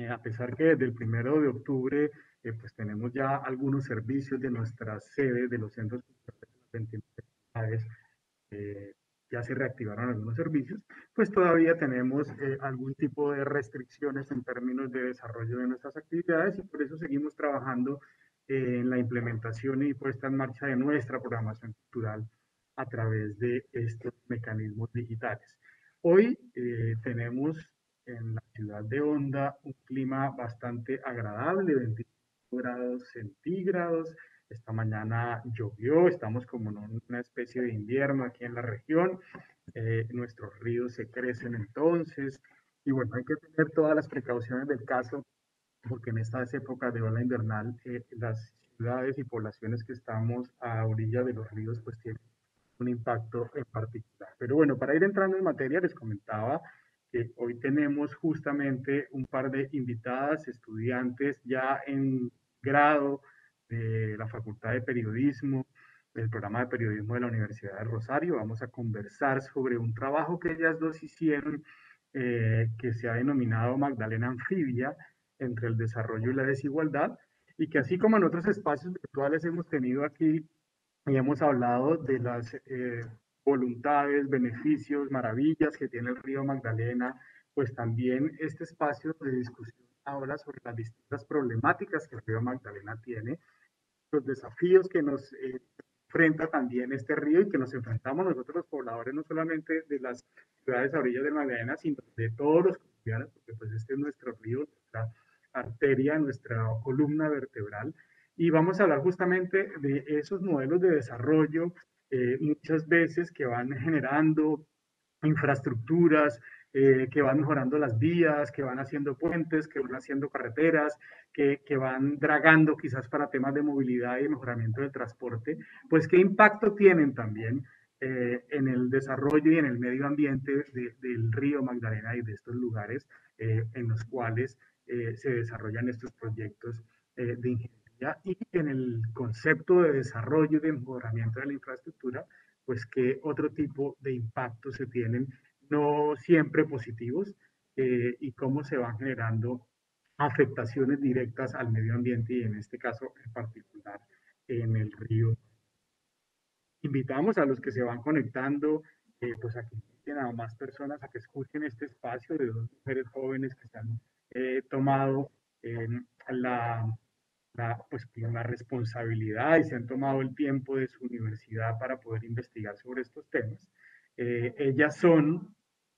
a pesar que desde el 1 de octubre pues tenemos ya algunos servicios de nuestras sedes, de los centros culturales de las 29 ciudades, eh, ya se reactivaron algunos servicios, pues todavía tenemos algún tipo de restricciones en términos de desarrollo de nuestras actividades y por eso seguimos trabajando en la implementación y puesta en marcha de nuestra programación cultural a través de estos mecanismos digitales. Hoy tenemos en la ciudad de Honda un clima bastante agradable, 25 grados centígrados. Esta mañana llovió, estamos como en una especie de invierno aquí en la región. Nuestros ríos se crecen entonces. Y bueno, hay que tener todas las precauciones del caso, porque en estas épocas de ola invernal, las ciudades y poblaciones que estamos a orilla de los ríos, pues tienen un impacto en particular. Pero bueno, para ir entrando en materia, les comentaba que hoy tenemos justamente un par de invitadas, estudiantes ya en grado de la Facultad de Periodismo, del programa de periodismo de la Universidad de Rosario. Vamos a conversar sobre un trabajo que ellas dos hicieron, que se ha denominado Magdalena Anfibia, entre el desarrollo y la desigualdad, y que así como en otros espacios virtuales hemos tenido aquí y hemos hablado de las voluntades, beneficios, maravillas que tiene el río Magdalena, pues también este espacio de discusión habla sobre las distintas problemáticas que el río Magdalena tiene, los desafíos que nos enfrenta también este río y que nos enfrentamos nosotros los pobladores, no solamente de las ciudades a orillas del Magdalena, sino de todos los colombianos, porque pues este es nuestro río, nuestra arteria, nuestra columna vertebral. Y vamos a hablar justamente de esos modelos de desarrollo, muchas veces que van generando infraestructuras, que van mejorando las vías, que van haciendo puentes, que van haciendo carreteras, que van dragando quizás para temas de movilidad y mejoramiento del transporte, pues qué impacto tienen también en el desarrollo y en el medio ambiente del río Magdalena y de estos lugares en los cuales se desarrollan estos proyectos de ingeniería y en el concepto de desarrollo y de mejoramiento de la infraestructura, pues qué otro tipo de impactos se tienen, no siempre positivos, y cómo se van generando afectaciones directas al medio ambiente y en este caso en particular en el río. Invitamos a los que se van conectando, pues a que inviten a más personas a que escuchen este espacio de dos mujeres jóvenes que se han tomado la, pues, la responsabilidad y se han tomado el tiempo de su universidad para poder investigar sobre estos temas. Ellas son,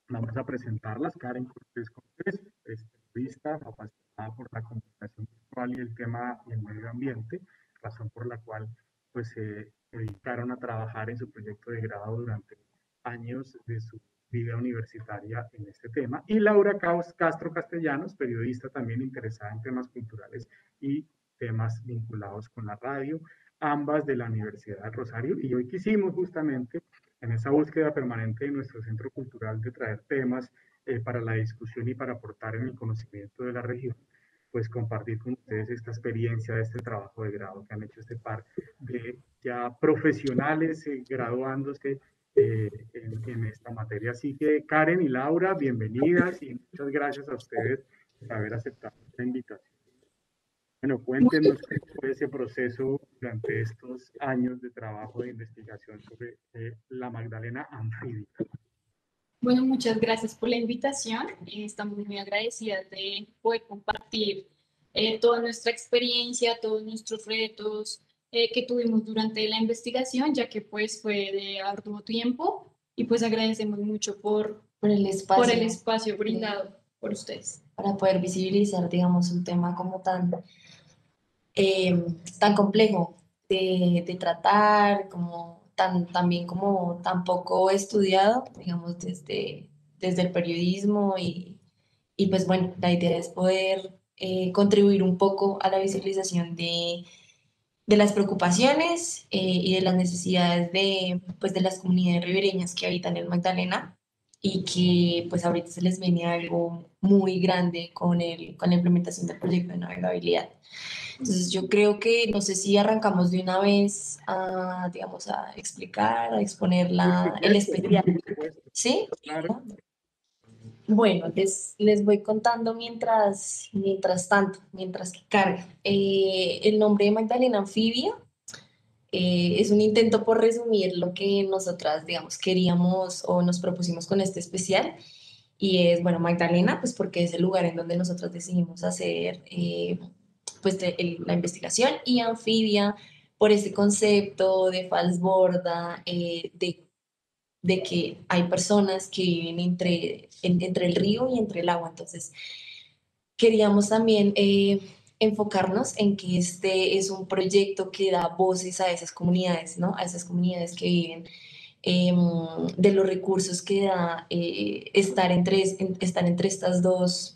vamos a presentarlas, Karen Cortés Cortés, es periodista apasionada por la comunicación virtual y el tema del medio ambiente, razón por la cual pues se dedicaron a trabajar en su proyecto de grado durante años de su vida universitaria en este tema. Y Laura Castro Castellanos, periodista también interesada en temas culturales y temas vinculados con la radio, ambas de la Universidad de Rosario. Y hoy quisimos justamente, en esa búsqueda permanente de nuestro centro cultural, de traer temas para la discusión y para aportar en el conocimiento de la región, pues compartir con ustedes esta experiencia de este trabajo de grado que han hecho este par de ya profesionales graduándose en esta materia. Así que Karen y Laura, bienvenidas y muchas gracias a ustedes por haber aceptado esta invitación. Bueno, cuéntenos cómo fue ese proceso durante estos años de trabajo de investigación sobre la Magdalena Anfibia. Bueno, muchas gracias por la invitación. Estamos muy agradecidas de poder compartir toda nuestra experiencia, todos nuestros retos que tuvimos durante la investigación, ya que pues fue de arduo tiempo y pues agradecemos mucho por el espacio brindado por ustedes. Para poder visibilizar, digamos, un tema como tan complejo de tratar, como también como tan poco estudiado, digamos, desde el periodismo y pues bueno, la idea es poder contribuir un poco a la visibilización de las preocupaciones y de las necesidades pues, de las comunidades ribereñas que habitan en Magdalena y que pues ahorita se les viene algo muy grande con la implementación del proyecto de navegabilidad. Entonces yo creo que, no sé si arrancamos de una vez a, digamos, a explicar, a exponer el especial. ¿Sí? Claro. Bueno, les voy contando mientras tanto, mientras que carga. El nombre de Magdalena Anfibia es un intento por resumir lo que nosotras, digamos, queríamos o nos propusimos con este especial. Y es, bueno, Magdalena, pues porque es el lugar en donde nosotros decidimos hacer pues la investigación, y Anfibia por ese concepto de falsborda, de que hay personas que viven entre el río y entre el agua. Entonces, queríamos también enfocarnos en que este es un proyecto que da voces a esas comunidades, ¿no? A esas comunidades que viven em, de los recursos que da estar entre estos dos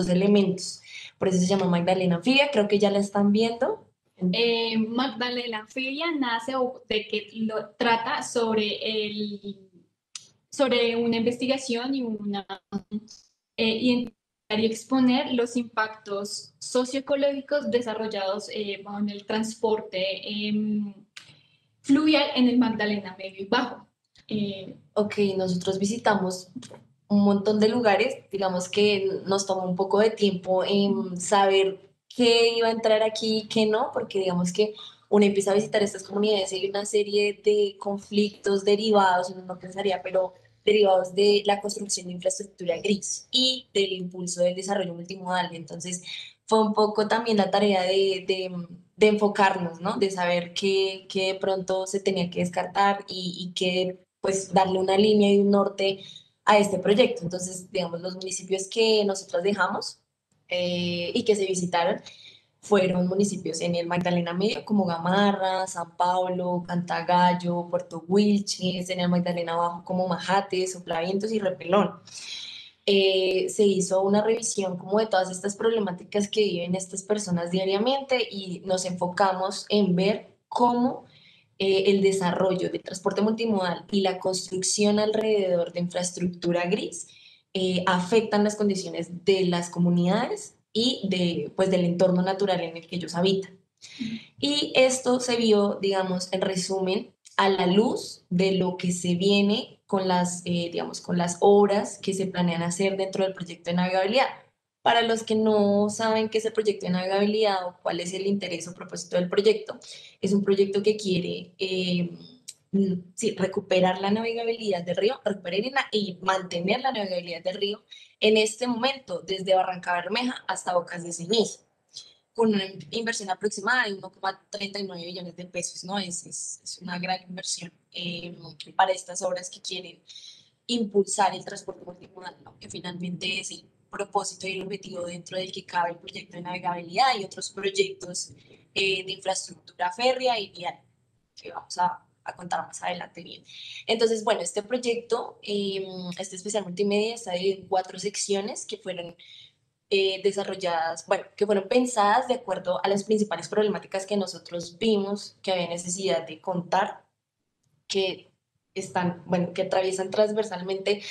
elementos. Por eso se llama Magdalena Anfibia, creo que ya la están viendo. Magdalena Anfibia nace de que lo trata sobre una investigación y identificar y exponer los impactos socioecológicos desarrollados en el transporte fluvial en el Magdalena Medio y Bajo. Ok, nosotros visitamos un montón de lugares, digamos que nos tomó un poco de tiempo en saber qué iba a entrar aquí y qué no, porque digamos que uno empieza a visitar estas comunidades y hay una serie de conflictos derivados, uno no pensaría, pero derivados de la construcción de infraestructura gris y del impulso del desarrollo multimodal. Entonces, fue un poco también la tarea de enfocarnos, ¿no? De saber qué de pronto se tenía que descartar y qué, pues, darle una línea y un norte a este proyecto. Entonces, digamos, los municipios que nosotros dejamos y que se visitaron fueron municipios en el Magdalena Medio, como Gamarra, San Pablo, Cantagallo, Puerto Wilches, en el Magdalena Bajo, como Majate, Soplavientos y Repelón. Se hizo una revisión como de todas estas problemáticas que viven estas personas diariamente, y nos enfocamos en ver cómo el desarrollo del transporte multimodal y la construcción alrededor de infraestructura gris afectan las condiciones de las comunidades y pues, del entorno natural en el que ellos habitan. Y esto se vio, digamos, en resumen, a la luz de lo que se viene con digamos, con las obras que se planean hacer dentro del proyecto de navegabilidad. Para los que no saben qué es el proyecto de navegabilidad o cuál es el interés o propósito del proyecto, es un proyecto que quiere sí, recuperar la navegabilidad del río, y mantener la navegabilidad del río en este momento, desde Barranca Bermeja hasta Bocas de Ceniza, con una inversión aproximada de 1,39 billones de pesos, ¿no? Es una gran inversión para estas obras que quieren impulsar el transporte multimodal, ¿no? Que finalmente es el propósito y el objetivo dentro del que cabe el proyecto de navegabilidad y otros proyectos de infraestructura férrea y vial, que vamos a contar más adelante bien. Entonces, bueno, este proyecto, este especial multimedia, está en 4 secciones que fueron desarrolladas, bueno, que fueron pensadas de acuerdo a las principales problemáticas que nosotros vimos que había necesidad de contar, que bueno, que atraviesan transversalmente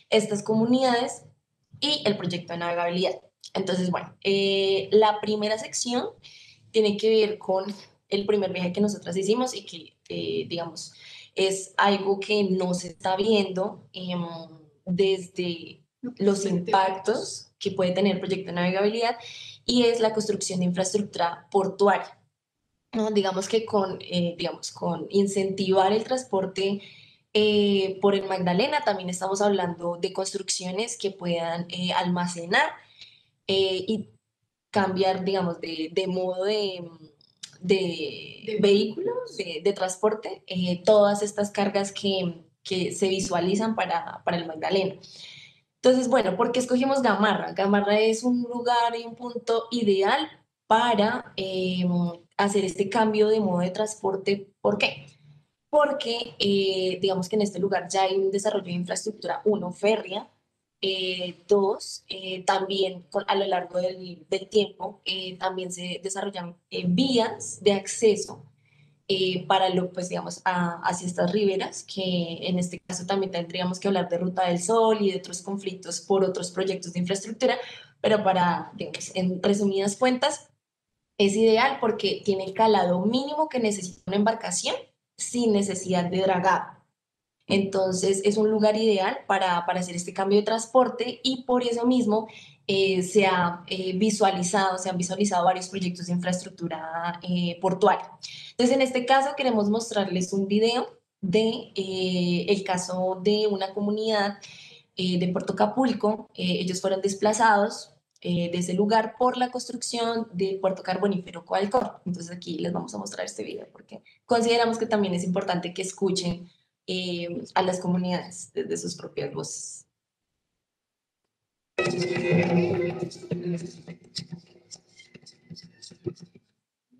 estas comunidades y el proyecto de navegabilidad. Entonces, bueno, la primera sección tiene que ver con el primer viaje que nosotras hicimos y que, digamos, es algo que no se está viendo desde los impactos que puede tener el proyecto de navegabilidad, y es la construcción de infraestructura portuaria, ¿no? Digamos que con incentivar el transporte por el Magdalena, también estamos hablando de construcciones que puedan almacenar y cambiar, digamos, de modo de vehículos, de transporte, todas estas cargas que se visualizan para el Magdalena. Entonces, bueno, ¿por qué escogimos Gamarra? Gamarra es un lugar y un punto ideal para hacer este cambio de modo de transporte. ¿Por qué? Porque digamos que en este lugar ya hay un desarrollo de infraestructura, uno, férrea, dos, también a lo largo del tiempo también se desarrollan vías de acceso pues digamos, hacia estas riberas, que en este caso también tendríamos que hablar de Ruta del Sol y de otros conflictos por otros proyectos de infraestructura, pero digamos, en resumidas cuentas, es ideal porque tiene el calado mínimo que necesita una embarcación sin necesidad de dragado. Entonces es un lugar ideal para hacer este cambio de transporte y por eso mismo se han visualizado varios proyectos de infraestructura portuaria. Entonces en este caso queremos mostrarles un video de el caso de una comunidad de Puerto Capulco. Ellos fueron desplazados de ese lugar por la construcción del puerto carbonífero Coalcor. Entonces aquí les vamos a mostrar este video porque consideramos que también es importante que escuchen a las comunidades desde sus propias voces.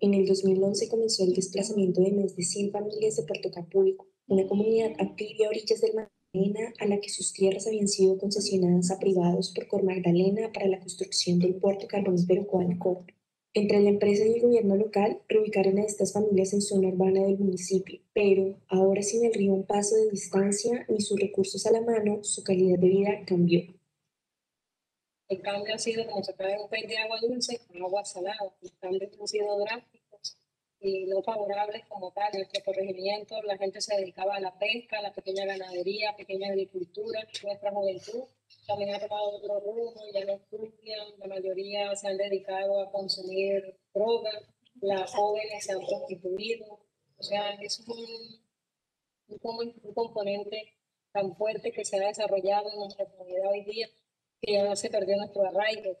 En el 2011 comenzó el desplazamiento de más de 100 familias de Puerto Capulco, una comunidad activa a orillas del Magdalena a la que sus tierras habían sido concesionadas a privados por Cor Magdalena para la construcción del puerto carbonífero Coalcor. Entre la empresa y el gobierno local reubicaron a estas familias en zona urbana del municipio, pero ahora sin el río a un paso de distancia ni sus recursos a la mano, su calidad de vida cambió. El cambio ha sido como se cae un pez de agua dulce con agua salada. Los cambios han sido drásticos y no favorables como tal. En nuestro corregimiento la gente se dedicaba a la pesca, a la pequeña ganadería, pequeña agricultura. Nuestra juventud también ha tomado otro rumbo, ya no estudian, la mayoría se han dedicado a consumir drogas, las jóvenes se han prostituido. O sea, es un componente tan fuerte que se ha desarrollado en nuestra comunidad hoy día que ya se perdió nuestro arraigo.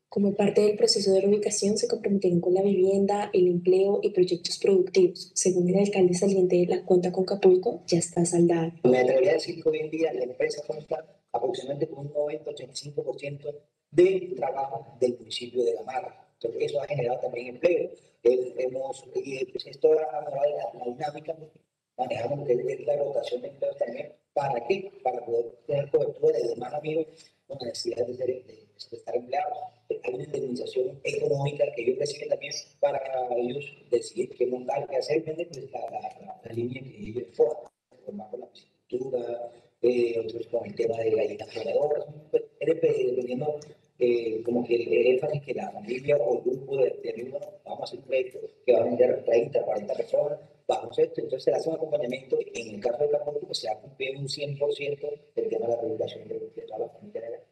Como parte del proceso de reubicación, se comprometieron con la vivienda, el empleo y proyectos productivos. Según el alcalde saliente, la cuenta con Capulco ya está saldada. Me atrevería a decir que hoy en día la empresa consta aproximadamente con un 90-85% del trabajo del municipio de Gamarra. Entonces, eso ha generado también empleo. Pues esto ha mejorado la dinámica, manejamos lo que es la rotación de empleos también. ¿Para qué? Para poder tener cobertura de demás amigos con necesidad de estar empleados. Hay una indemnización económica que ellos reciben también para ellos decidir qué montar, qué hacer, depende pues, la línea que ellos forman, formar con la piscicultura, otros con el tema de gallinas ponedoras, pues, dependiendo como que el énfasis que la familia o el grupo de amigos, vamos a hacer un proyecto que va a vender 30, 40 personas, vamos a esto, entonces se le hace un acompañamiento. En el caso de Capulco, pues se ha cumplido un 100% el tema de la reubicación de toda la familia.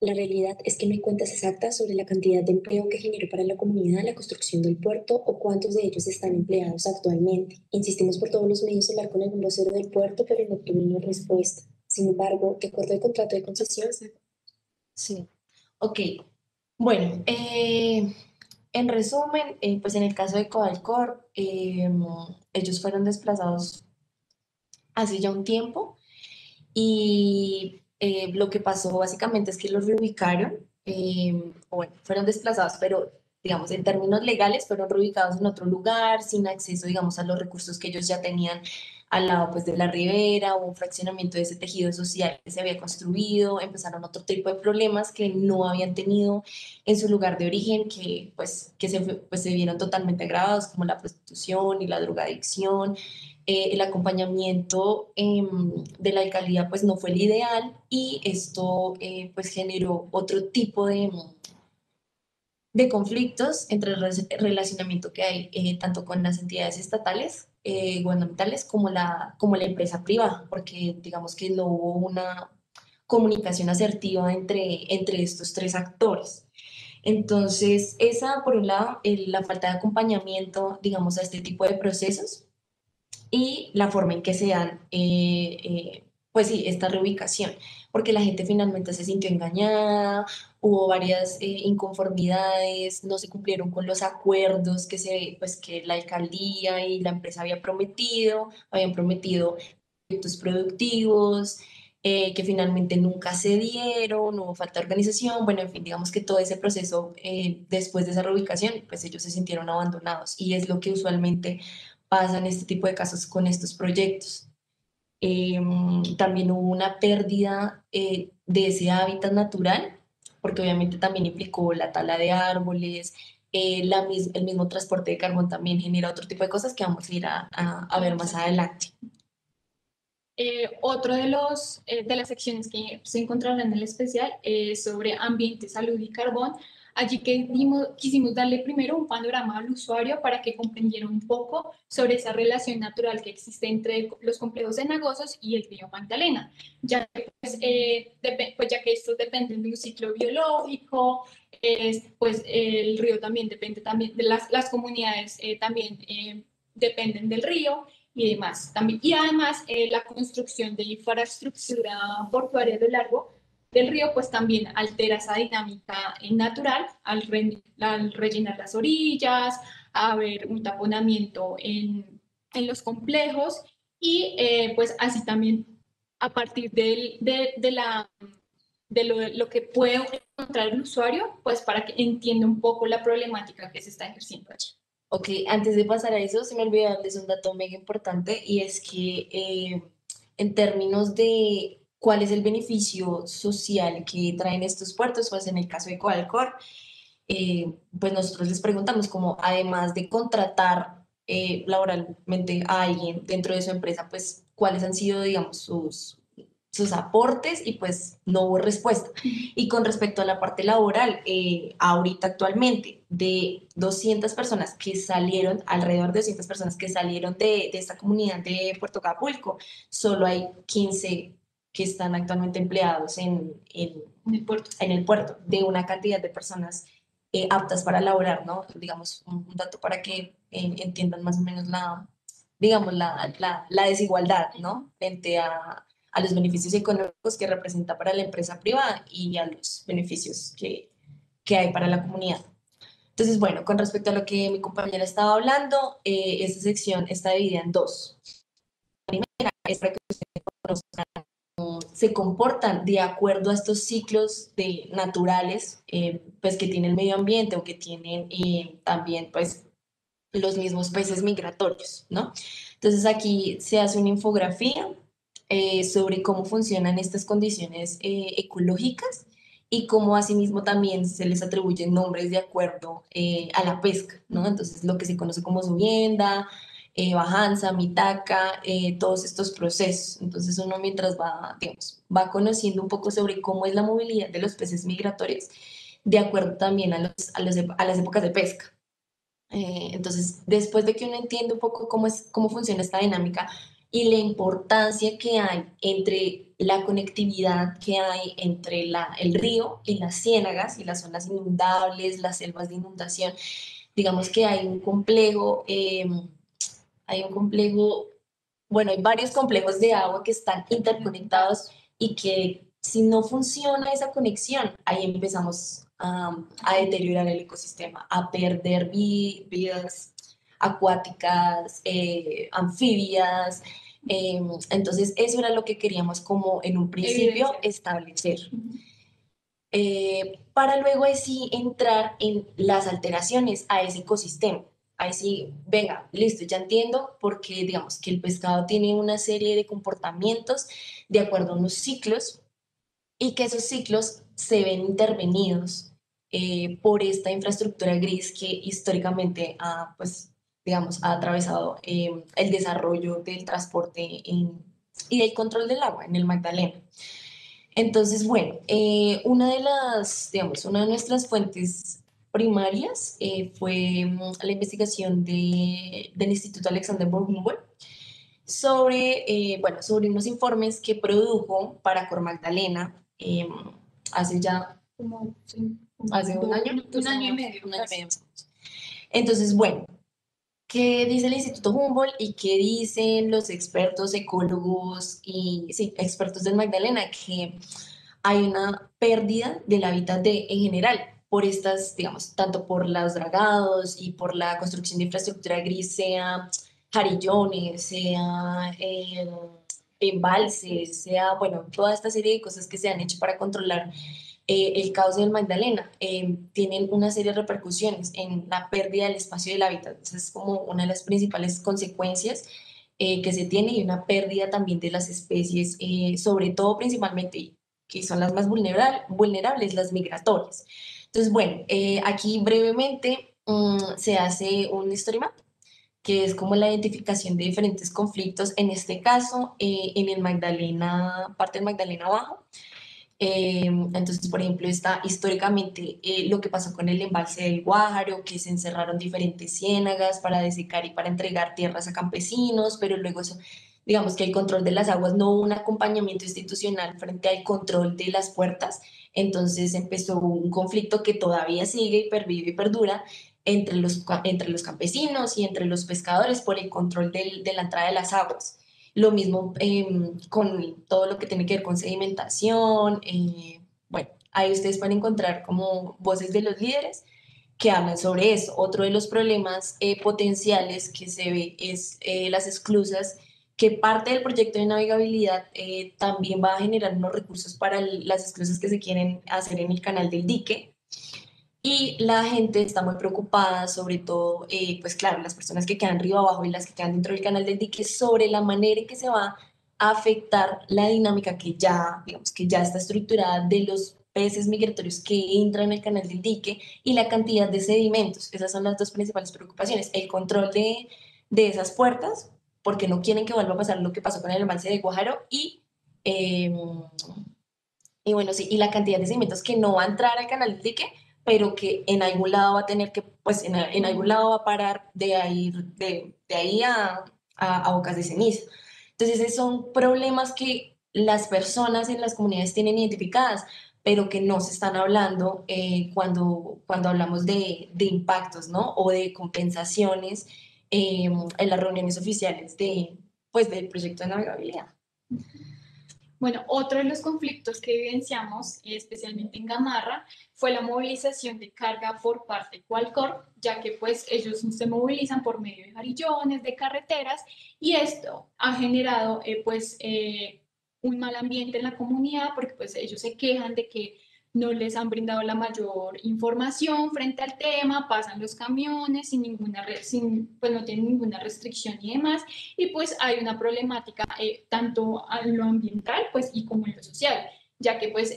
La realidad es que no hay cuentas exactas sobre la cantidad de empleo que generó para la comunidad la construcción del puerto o cuántos de ellos están empleados actualmente. Insistimos por todos los medios en hablar con algún vocero del puerto, pero no obtuvimos respuesta. Sin embargo, de acuerdo al contrato de concesión. Sí, ok. Bueno, en resumen, pues en el caso de Coalcor, ellos fueron desplazados hace ya un tiempo y lo que pasó básicamente es que los reubicaron, bueno, fueron desplazados, pero digamos en términos legales fueron reubicados en otro lugar, sin acceso, digamos, a los recursos que ellos ya tenían al lado pues de la ribera, o un fraccionamiento de ese tejido social que se había construido, empezaron otro tipo de problemas que no habían tenido en su lugar de origen, pues se vieron totalmente agravados, como la prostitución y la drogadicción. El acompañamiento de la alcaldía pues no fue el ideal y esto pues generó otro tipo de conflictos entre el relacionamiento que hay tanto con las entidades estatales, gubernamentales, como la empresa privada, porque digamos que no hubo una comunicación asertiva entre estos tres actores. Entonces, esa por un lado, la falta de acompañamiento, digamos, a este tipo de procesos y la forma en que se dan, pues sí, esta reubicación, porque la gente finalmente se sintió engañada, hubo varias inconformidades, no se cumplieron con los acuerdos pues, que la alcaldía y la empresa habían prometido proyectos productivos, que finalmente nunca se dieron, hubo falta de organización, bueno, en fin, digamos que todo ese proceso, después de esa reubicación, pues ellos se sintieron abandonados y es lo que usualmente pasan este tipo de casos con estos proyectos. También hubo una pérdida de ese hábitat natural, porque obviamente también implicó la tala de árboles, el mismo transporte de carbón también genera otro tipo de cosas que vamos a ir a ver más adelante. Otro de las secciones que se encontrarán en el especial es sobre ambiente, salud y carbón. Allí quisimos darle primero un panorama al usuario para que comprendiera un poco sobre esa relación natural que existe entre los complejos cenagosos y el río Magdalena, ya que, ya que estos dependen de un ciclo biológico, pues el río también depende también de las comunidades también dependen del río y demás. También, y además la construcción de infraestructura portuaria a lo largo del río pues también altera esa dinámica natural al rellenar las orillas, a haber un taponamiento en los complejos y pues así también a partir de lo que puede encontrar el usuario, pues para que entienda un poco la problemática que se está ejerciendo allí. Ok, antes de pasar a eso, se me olvidó darles un dato mega importante y es que en términos de cuál es el beneficio social que traen estos puertos, pues en el caso de Coalcor, pues nosotros les preguntamos como además de contratar laboralmente a alguien dentro de su empresa, pues cuáles han sido, digamos, sus aportes y pues no hubo respuesta. Y con respecto a la parte laboral, ahorita actualmente de 200 personas que salieron, alrededor de 200 personas que salieron de esta comunidad de Puerto Acapulco, solo hay 15 que están actualmente empleados en el puerto, de una cantidad de personas aptas para laborar, ¿no? Digamos, un dato para que entiendan más o menos digamos, la desigualdad, ¿no? Frente a los beneficios económicos que representa para la empresa privada y a los beneficios que hay para la comunidad. Entonces, bueno, con respecto a lo que mi compañera estaba hablando, esta sección está dividida en dos. La primera es para que ustedes conozcan se comportan de acuerdo a estos ciclos naturales pues que tiene el medio ambiente o que tienen también pues los mismos peces migratorios, ¿no? Entonces aquí se hace una infografía sobre cómo funcionan estas condiciones ecológicas y cómo asimismo también se les atribuyen nombres de acuerdo a la pesca, ¿no? Entonces lo que se conoce como subienda, bajanza, mitaca, todos estos procesos. Entonces uno mientras va, digamos, va conociendo un poco sobre cómo es la movilidad de los peces migratorios, de acuerdo también a las épocas de pesca. Entonces, después de que uno entiende un poco cómo funciona esta dinámica y la importancia que hay entre la conectividad que hay entre el río y las ciénagas y las zonas inundables, las selvas de inundación, digamos que hay un complejo, bueno, hay varios complejos de agua que están interconectados y que si no funciona esa conexión, ahí empezamos a deteriorar el ecosistema, a perder vidas acuáticas, anfibias. Entonces, eso era lo que queríamos como en un principio establecer. Para luego así entrar en las alteraciones a ese ecosistema. Ahí sí, venga, listo, ya entiendo porque digamos que el pescado tiene una serie de comportamientos de acuerdo a unos ciclos y que esos ciclos se ven intervenidos por esta infraestructura gris que históricamente ha, pues, digamos, ha atravesado el desarrollo del transporte y del control del agua en el Magdalena. Entonces, bueno, una de nuestras fuentes primarias fue la investigación del Instituto Alexander von Humboldt sobre unos informes que produjo para Cor Magdalena hace ya Como, hace un año, un año y medio. un año y medio. Entonces, bueno, ¿qué dice el Instituto Humboldt y qué dicen los expertos ecólogos y sí, expertos del Magdalena? Que hay una pérdida del hábitat en general por estas, digamos, tanto por los dragados y por la construcción de infraestructura gris, sea jarillones, sea embalses, sea, bueno, toda esta serie de cosas que se han hecho para controlar el cauce del Magdalena, tienen una serie de repercusiones en la pérdida del espacio del hábitat. Esa es como una de las principales consecuencias que se tiene y una pérdida también de las especies, sobre todo principalmente, que son las más vulnerables, las migratorias. Entonces, bueno, aquí brevemente se hace un story map, que es como la identificación de diferentes conflictos, en este caso en el Magdalena, parte del Magdalena Bajo. Entonces, por ejemplo, está históricamente lo que pasó con el embalse del Guájaro, que se encerraron diferentes ciénagas para desecar y para entregar tierras a campesinos, pero luego eso, digamos que el control de las aguas, no hubo un acompañamiento institucional frente al control de las puertas, entonces empezó un conflicto que todavía sigue y pervive y perdura entre los campesinos y entre los pescadores por el control de la entrada de las aguas. Lo mismo con todo lo que tiene que ver con sedimentación. Bueno, ahí ustedes pueden encontrar como voces de los líderes que hablan sobre eso. Otro de los problemas potenciales que se ve es las esclusas, que parte del proyecto de navegabilidad también va a generar unos recursos para las esclusas que se quieren hacer en el canal del dique. Y la gente está muy preocupada, sobre todo, pues claro, las personas que quedan río abajo y las que quedan dentro del canal del dique, sobre la manera en que se va a afectar la dinámica que ya, digamos, que ya está estructurada de los peces migratorios que entran en el canal del dique y la cantidad de sedimentos. Esas son las dos principales preocupaciones. El control de esas puertas, porque no quieren que vuelva a pasar lo que pasó con el embalse de Guájaro eh, y bueno, sí, y la cantidad de sedimentos que no va a entrar al canal del dique, pero que en algún lado va a tener que, pues en algún lado va a parar de ahí a bocas de ceniza. Entonces, esos son problemas que las personas en las comunidades tienen identificadas, pero que no se están hablando cuando hablamos de impactos, ¿no? O de compensaciones en las reuniones oficiales pues, del proyecto de navegabilidad. Bueno, otro de los conflictos que evidenciamos, especialmente en Gamarra, fue la movilización de carga por parte de Qualcorp, ya que pues ellos se movilizan por medio de jarillones, de carreteras, y esto ha generado un mal ambiente en la comunidad, porque pues ellos se quejan de que no les han brindado la mayor información frente al tema, pasan los camiones pues no tienen ninguna restricción y demás, y pues hay una problemática tanto en lo ambiental pues y como en lo social, ya que pues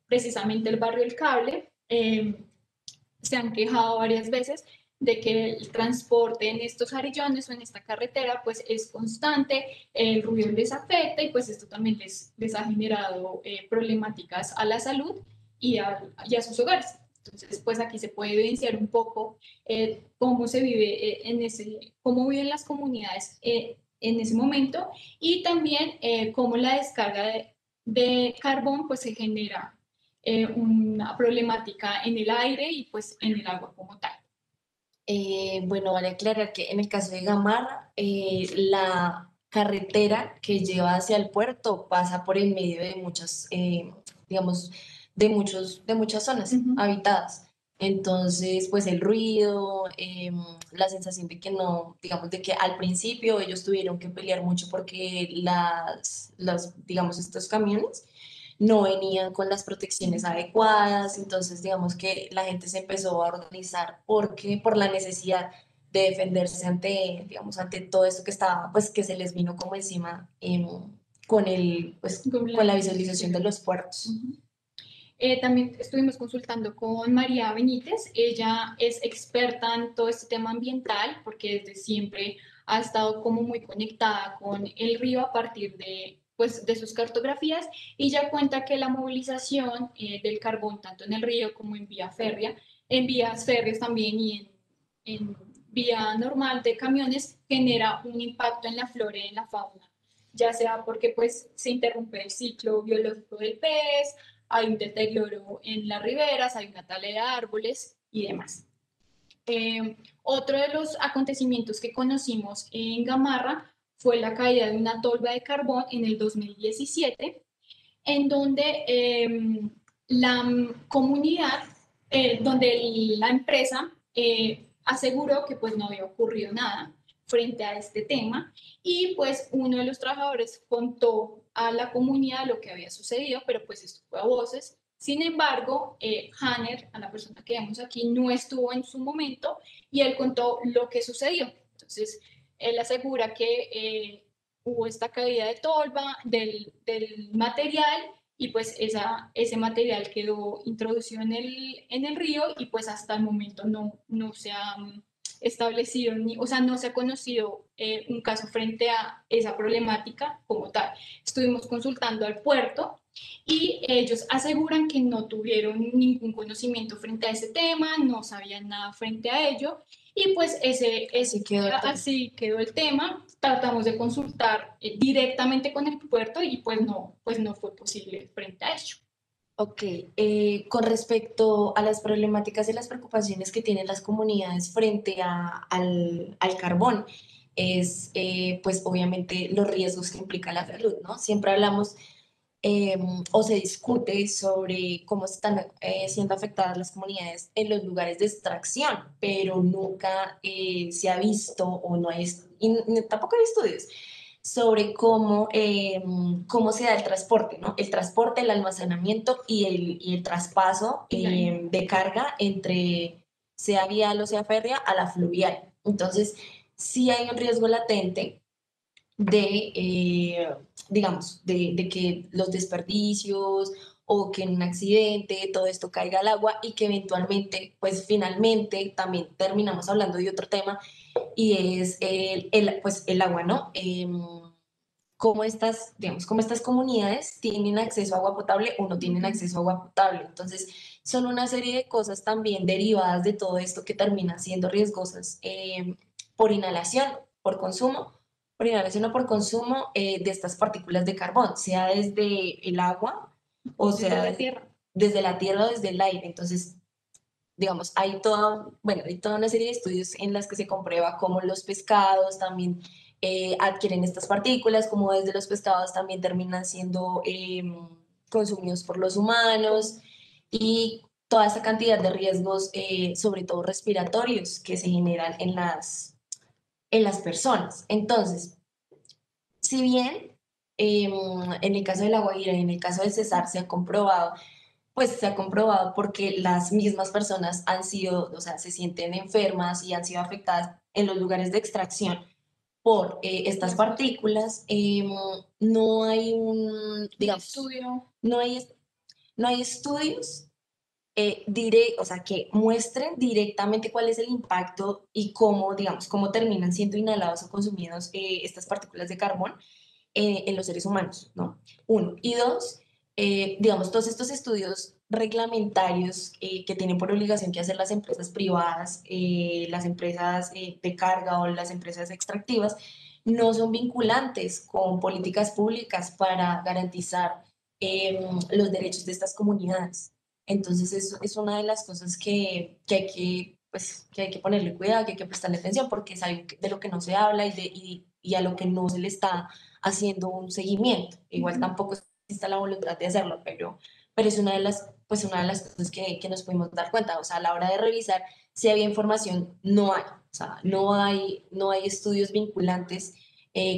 precisamente el barrio El Cable se han quejado varias veces de que el transporte en estos jarillones o en esta carretera pues es constante, el ruido les afecta y pues esto también les ha generado problemáticas a la salud y a sus hogares. Entonces, pues aquí se puede evidenciar un poco cómo se vive cómo viven las comunidades en ese momento y también cómo la descarga de carbón pues se genera una problemática en el aire y pues en el agua como tal. Bueno, vale aclarar que en el caso de Gamarra, la carretera que lleva hacia el puerto pasa por el medio de muchas, digamos, de muchas zonas habitadas. Entonces, pues el ruido, la sensación de que no, digamos, de que al principio ellos tuvieron que pelear mucho porque digamos, estos camiones no venían con las protecciones adecuadas, entonces digamos que la gente se empezó a organizar por la necesidad de defenderse ante, digamos, ante todo esto que estaba, pues que se les vino como encima con la visualización de los puertos. También estuvimos consultando con María Benítez, ella es experta en todo este tema ambiental porque desde siempre ha estado como muy conectada con el río a partir pues, de sus cartografías y ya cuenta que la movilización del carbón tanto en el río como en vía férrea, en vías férreas también y en vía normal de camiones genera un impacto en la flora y en la fauna, ya sea porque pues se interrumpe el ciclo biológico del pez, hay un deterioro en las riberas, hay una tala de árboles y demás. Otro de los acontecimientos que conocimos en Gamarra fue la caída de una tolva de carbón en el 2017, en donde la comunidad, donde la empresa aseguró que pues no había ocurrido nada frente a este tema y pues uno de los trabajadores contó a la comunidad lo que había sucedido, pero pues esto fue a voces, Sin embargo, Hanner, a la persona que vemos aquí, no estuvo en su momento y él contó lo que sucedió. Entonces, él asegura que hubo esta caída de tolva del material y pues ese material quedó introducido en el río y pues hasta el momento no se ha establecido, o sea, no se ha conocido un caso frente a esa problemática como tal. Estuvimos consultando al puerto y ellos aseguran que no tuvieron ningún conocimiento frente a ese tema, no sabían nada frente a ello, y pues así quedó el tema. Tratamos de consultar directamente con el puerto y pues no fue posible frente a ello. Ok, con respecto a las problemáticas y las preocupaciones que tienen las comunidades frente al carbón, es pues obviamente los riesgos que implica la salud, ¿no? Siempre hablamos o se discute sobre cómo están siendo afectadas las comunidades en los lugares de extracción, pero nunca se ha visto o no hay, tampoco hay estudios sobre cómo se da el transporte, ¿no? El transporte, el almacenamiento y el traspaso de carga entre sea vial o sea férrea a la fluvial. Entonces, sí hay un riesgo latente digamos, de que los desperdicios o que en un accidente todo esto caiga al agua y que eventualmente, pues finalmente también terminamos hablando de otro tema y es pues, el agua, ¿no? Digamos, cómo estas comunidades tienen acceso a agua potable o no tienen acceso a agua potable. Entonces, son una serie de cosas también derivadas de todo esto que terminan siendo riesgosas por inhalación, por inhalación o por consumo de estas partículas de carbón, sea desde el agua o sea desde la tierra o desde el aire. Entonces, digamos, hay toda una serie de estudios en las que se comprueba cómo los pescados también adquieren estas partículas, cómo desde los pescados también terminan siendo consumidos por los humanos y toda esa cantidad de riesgos, sobre todo respiratorios, que se generan en las personas. Entonces, si bien en el caso de La Guajira y en el caso del Cesar se ha comprobado, pues se ha comprobado porque las mismas personas han sido, o sea, se sienten enfermas y han sido afectadas en los lugares de extracción por estas partículas. No hay digamos, no hay estudios o sea, que muestren directamente cuál es el impacto y cómo, digamos, cómo terminan siendo inhalados o consumidos estas partículas de carbón en los seres humanos, ¿no? Uno. Y dos, digamos, todos estos estudios reglamentarios que tienen por obligación que hacer las empresas privadas, las empresas de carga o las empresas extractivas, no son vinculantes con políticas públicas para garantizar los derechos de estas comunidades. Entonces, eso es una de las cosas que hay que ponerle cuidado, que hay que prestarle atención, porque es algo de lo que no se habla y a lo que no se le está haciendo un seguimiento. Igual tampoco existe la voluntad de hacerlo, pero es una de las cosas que nos pudimos dar cuenta. O sea, a la hora de revisar si había información, no hay. O sea, no hay estudios vinculantes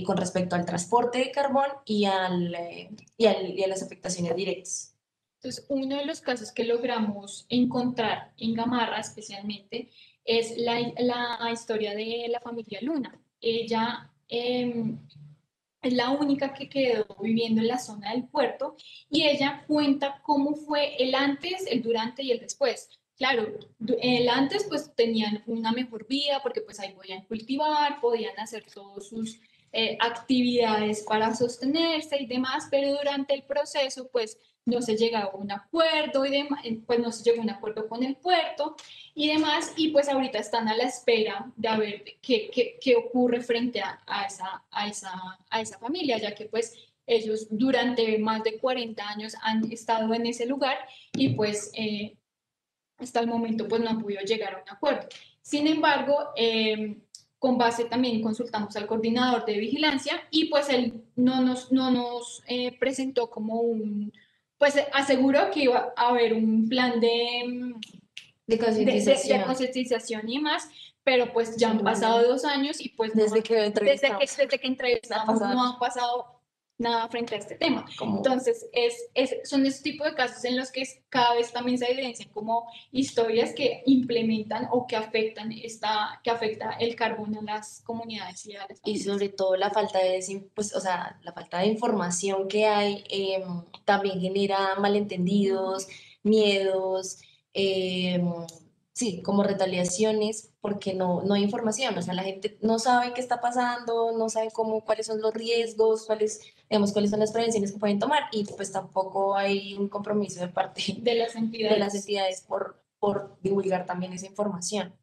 con respecto al transporte de carbón y a las afectaciones directas. Entonces, uno de los casos que logramos encontrar en Gamarra especialmente es la historia de la familia Luna. Ella es la única que quedó viviendo en la zona del puerto y ella cuenta cómo fue el antes, el durante y el después. Claro, el antes pues tenían una mejor vida porque pues ahí podían cultivar, podían hacer todas sus actividades para sostenerse y demás, pero durante el proceso pues no se llegaba a un acuerdo y demás, pues no se llegó a un acuerdo con el puerto y demás, y pues ahorita están a la espera de ver qué ocurre frente a esa familia, ya que pues ellos durante más de 40 años han estado en ese lugar y pues hasta el momento pues no han podido llegar a un acuerdo. Sin embargo, con base también consultamos al coordinador de vigilancia y pues él no nos presentó como pues aseguró que iba a haber un plan de concientización y demás, pero pues ya han pasado 2 años y pues desde que entrevistamos no han pasado nada frente a este tema. Como, Entonces, son ese tipo de casos en los que cada vez también se evidencian como historias que implementan o que afectan que afecta el carbón a las comunidades y a las y familias. sobre todo la falta de, pues, o sea, la falta de información que hay también genera malentendidos, miedos, sí, como retaliaciones, porque no hay información, o sea, la gente no sabe qué está pasando, no sabe cuáles son los riesgos, digamos, cuáles son las prevenciones que pueden tomar, y pues tampoco hay un compromiso de parte De las de las entidades. entidades por divulgar también esa información.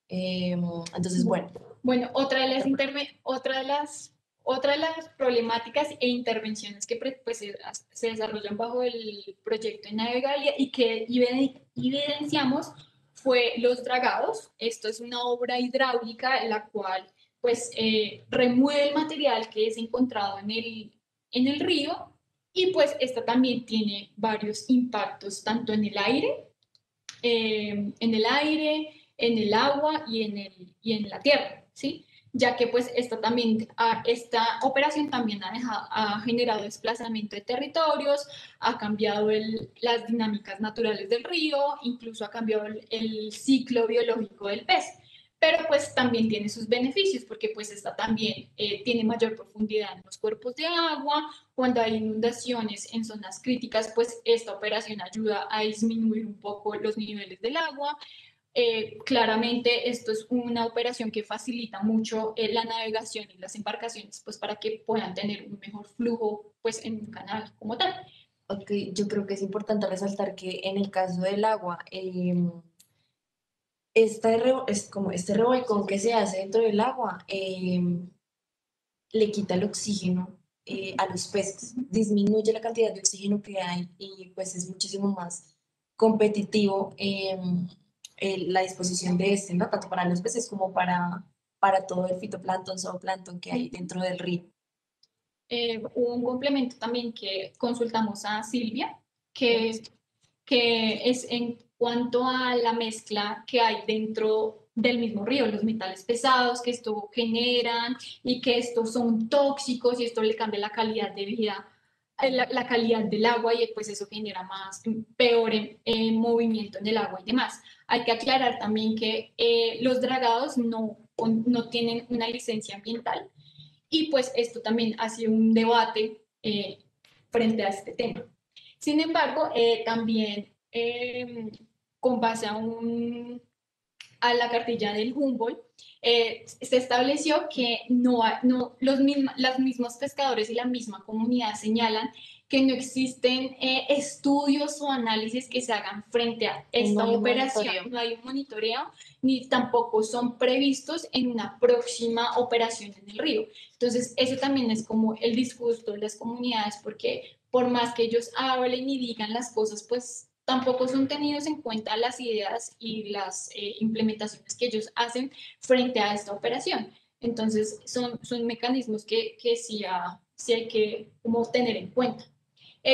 Entonces, bueno. Bueno, otra de las problemáticas e intervenciones que pues, se desarrollan bajo el proyecto de Navegalia y que evidenciamos fue los dragados. Esto es una obra hidráulica en la cual pues remueve el material que es encontrado en el río, y pues esta también tiene varios impactos tanto en el aire, en el agua y en la tierra, ¿sí? Ya que pues esta operación también ha generado desplazamiento de territorios, ha cambiado las dinámicas naturales del río, incluso ha cambiado el ciclo biológico del pez. Pero pues también tiene sus beneficios, porque pues esta también tiene mayor profundidad en los cuerpos de agua. Cuando hay inundaciones en zonas críticas, pues esta operación ayuda a disminuir un poco los niveles del agua. Claramente esto es una operación que facilita mucho la navegación y las embarcaciones, pues para que puedan tener un mejor flujo pues en un canal como tal. Ok, yo creo que es importante resaltar que en el caso del agua, es como este revolcón que se hace dentro del agua, le quita el oxígeno a los peces, disminuye la cantidad de oxígeno que hay y pues es muchísimo más competitivo la disposición de este, ¿no? Tanto para los peces como para todo el fitoplancton, zooplancton que hay dentro del río. Hubo un complemento también que consultamos a Silvia, que es en cuanto a la mezcla que hay dentro del mismo río, los metales pesados que esto generan y que estos son tóxicos y esto le cambia la calidad de vida, la calidad del agua, y pues eso genera peor movimiento en el agua y demás. Hay que aclarar también que los dragados no tienen una licencia ambiental, y pues esto también ha sido un debate frente a este tema. Sin embargo, también con base a la cartilla del Humboldt, se estableció que los mismos pescadores y la misma comunidad señalan que no existen estudios o análisis que se hagan frente a esta operación. No hay un monitoreo, ni tampoco son previstos en una próxima operación en el río. Entonces, ese también es como el disgusto de las comunidades, porque por más que ellos hablen y digan las cosas, pues tampoco son tenidos en cuenta las ideas y las implementaciones que ellos hacen frente a esta operación. Entonces, son mecanismos que sí hay que como tener en cuenta.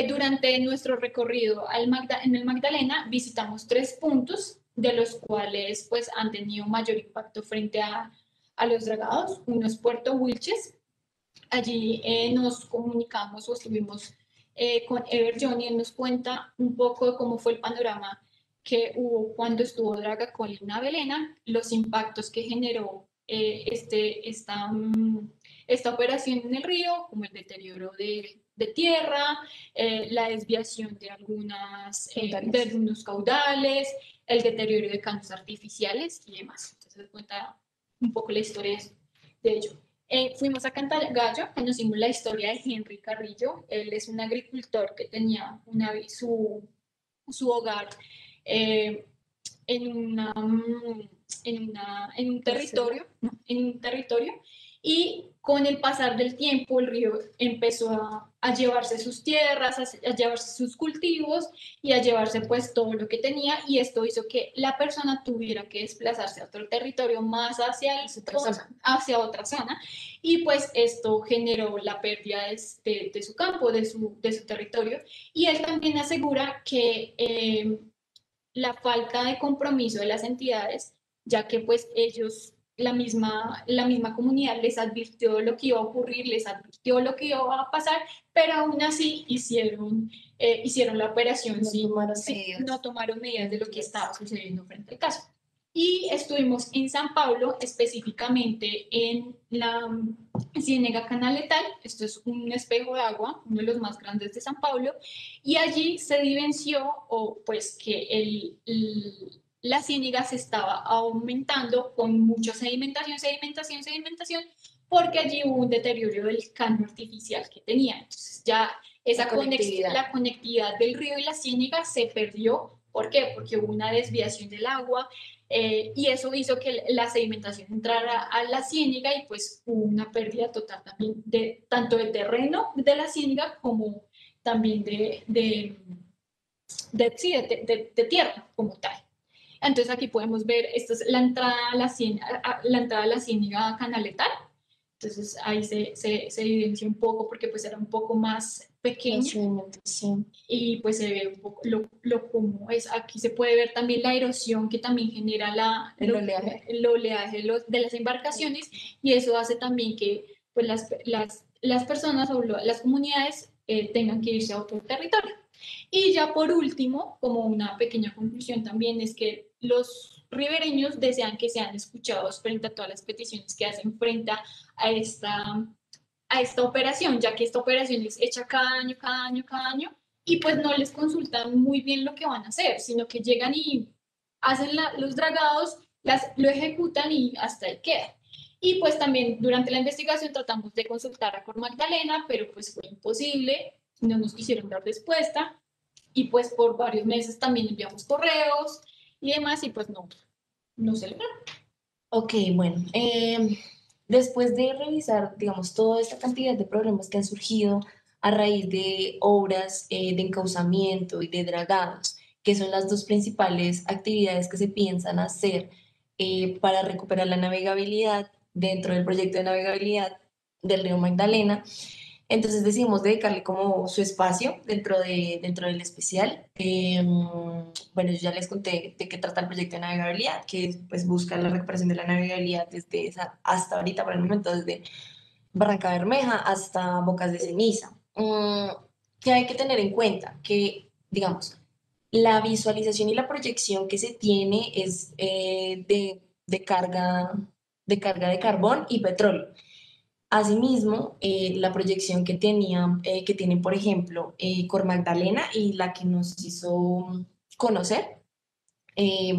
Durante nuestro recorrido en el Magdalena visitamos 3 puntos, de los cuales pues han tenido mayor impacto frente a los dragados. Uno es Puerto Wilches. Allí nos comunicamos o estuvimos con Ever Johnny. Él nos cuenta un poco de cómo fue el panorama que hubo cuando estuvo Dragacol en Navelena, los impactos que generó esta operación en el río, como el deterioro de tierra, la desviación de algunos caudales, el deterioro de campos artificiales y demás. Entonces cuenta un poco la historia de ello. Fuimos a Cantagallo, conocimos la historia de Henry Carrillo. Él es un agricultor que tenía su hogar en un territorio, y con el pasar del tiempo el río empezó a llevarse sus tierras, a llevarse sus cultivos y a llevarse pues todo lo que tenía, y esto hizo que la persona tuviera que desplazarse a otro territorio más hacia otra zona, y pues esto generó la pérdida de su campo, de su territorio. Y él también asegura que la falta de compromiso de las entidades, ya que pues ellos la misma comunidad les advirtió lo que iba a ocurrir, les advirtió lo que iba a pasar, pero aún así hicieron la operación no tomaron medidas de lo que estaba sucediendo frente al caso. Y estuvimos en San Pablo, específicamente en la Ciénega Canaletal. Esto es un espejo de agua, uno de los más grandes de San Pablo, y allí se evidenció, o pues que la ciénega se estaba aumentando con mucha sedimentación, porque allí hubo un deterioro del caño artificial que tenía. Entonces ya la conectividad del río y la ciénega se perdió. ¿Por qué? Porque hubo una desviación del agua, y eso hizo que la sedimentación entrara a la ciénega y pues hubo una pérdida total también tanto de terreno de la ciénega como también de tierra como tal. Entonces aquí podemos ver, esta es la entrada a la ciénega Canaletal. Entonces ahí se evidencia un poco porque pues era un poco más pequeña y pues se ve un poco lo como es. Aquí se puede ver también la erosión que también genera el oleaje de las embarcaciones, y eso hace también que pues las personas o las comunidades tengan que irse a otro territorio. Y ya por último, como una pequeña conclusión también, es que los ribereños desean que sean escuchados frente a todas las peticiones que hacen frente a esta operación, ya que esta operación es hecha cada año, y pues no les consultan muy bien lo que van a hacer, sino que llegan y hacen los dragados, lo ejecutan y hasta ahí queda. Y pues también durante la investigación tratamos de consultar a Cor Magdalena, pero pues fue imposible, no nos quisieron dar respuesta, y pues por varios meses también enviamos correos y demás, y pues no se logró. Ok, bueno, después de revisar, digamos, toda esta cantidad de problemas que han surgido a raíz de obras de encauzamiento y de dragados, que son las dos principales actividades que se piensan hacer para recuperar la navegabilidad dentro del proyecto de navegabilidad del río Magdalena, entonces decidimos dedicarle como su espacio dentro del especial. Bueno, yo ya les conté de qué trata el proyecto de navegabilidad, que pues busca la recuperación de la navegabilidad desde hasta ahorita, por el momento, desde Barranca Bermeja hasta Bocas de Ceniza. Que hay que tener en cuenta que, digamos, la visualización y la proyección que se tiene es de carga de carbón y petróleo. Asimismo, la proyección que tienen, por ejemplo, Cor Magdalena y la que nos hizo conocer, eh,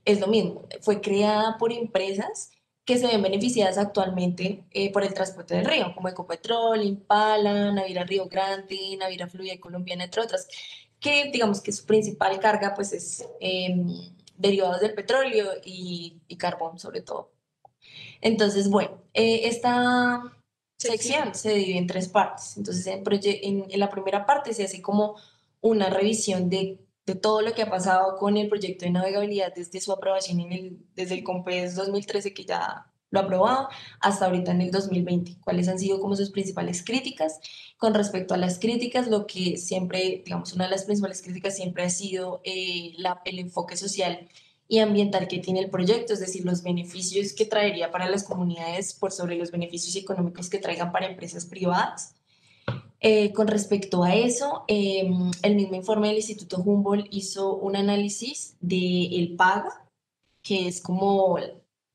es lo mismo. Fue creada por empresas que se ven beneficiadas actualmente por el transporte del río, como Ecopetrol, Impala, Naviera Río Grande, Naviera Fluvial Colombiana, entre otras, que digamos que su principal carga pues es derivados del petróleo y carbón sobre todo. Entonces, bueno, esta sección se divide en tres partes. Entonces, en la primera parte se hace como una revisión de todo lo que ha pasado con el proyecto de navegabilidad desde su aprobación desde el COMPES 2013, que ya lo aprobado, hasta ahorita en el 2020. ¿Cuáles han sido como sus principales críticas? Con respecto a las críticas, lo que siempre, digamos, una de las principales críticas siempre ha sido el enfoque social y ambiental que tiene el proyecto, es decir, los beneficios que traería para las comunidades por sobre los beneficios económicos que traigan para empresas privadas. Con respecto a eso, el mismo informe del Instituto Humboldt hizo un análisis del PAGA, que es como,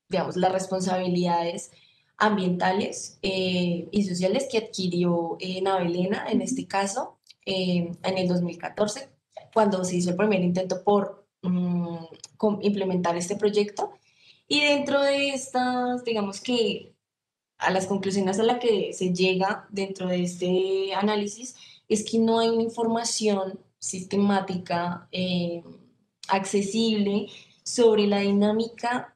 digamos, las responsabilidades ambientales y sociales que adquirió Navelena, en este caso, en el 2014, cuando se hizo el primer intento por implementar este proyecto. Y dentro de estas, digamos que a las conclusiones a las que se llega dentro de este análisis es que no hay una información sistemática accesible sobre la dinámica,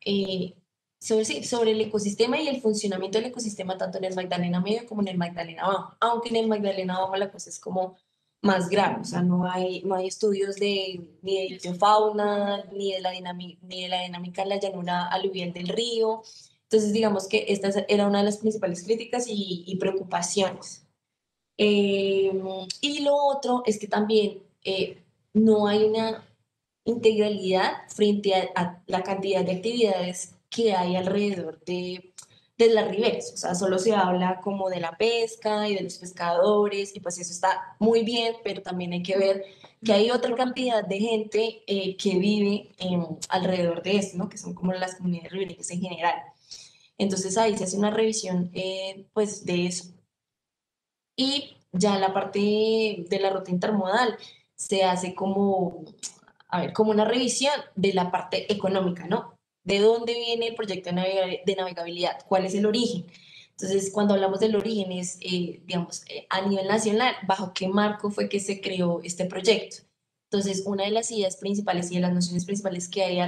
sobre el ecosistema y el funcionamiento del ecosistema tanto en el Magdalena Medio como en el Magdalena Bajo, aunque en el Magdalena Bajo la cosa es como más grave, o sea, no hay estudios ni de fauna, ni de la dinámica en la llanura aluvial del río. Entonces, digamos que esta era una de las principales críticas y preocupaciones. Y lo otro es que también no hay una integralidad frente a la cantidad de actividades que hay alrededor de las riberas. O sea, solo se habla como de la pesca y de los pescadores, y pues eso está muy bien, pero también hay que ver que hay otra cantidad de gente que vive alrededor de esto, ¿no? Que son como las comunidades ribereñas en general. Entonces ahí se hace una revisión pues de eso. Y ya en la parte de la ruta intermodal se hace como, a ver, como una revisión de la parte económica, ¿no? ¿De dónde viene el proyecto de navegabilidad? ¿Cuál es el origen? Entonces, cuando hablamos del origen es, digamos, a nivel nacional, ¿bajo qué marco fue que se creó este proyecto? Entonces, una de las ideas principales y de las nociones principales que hay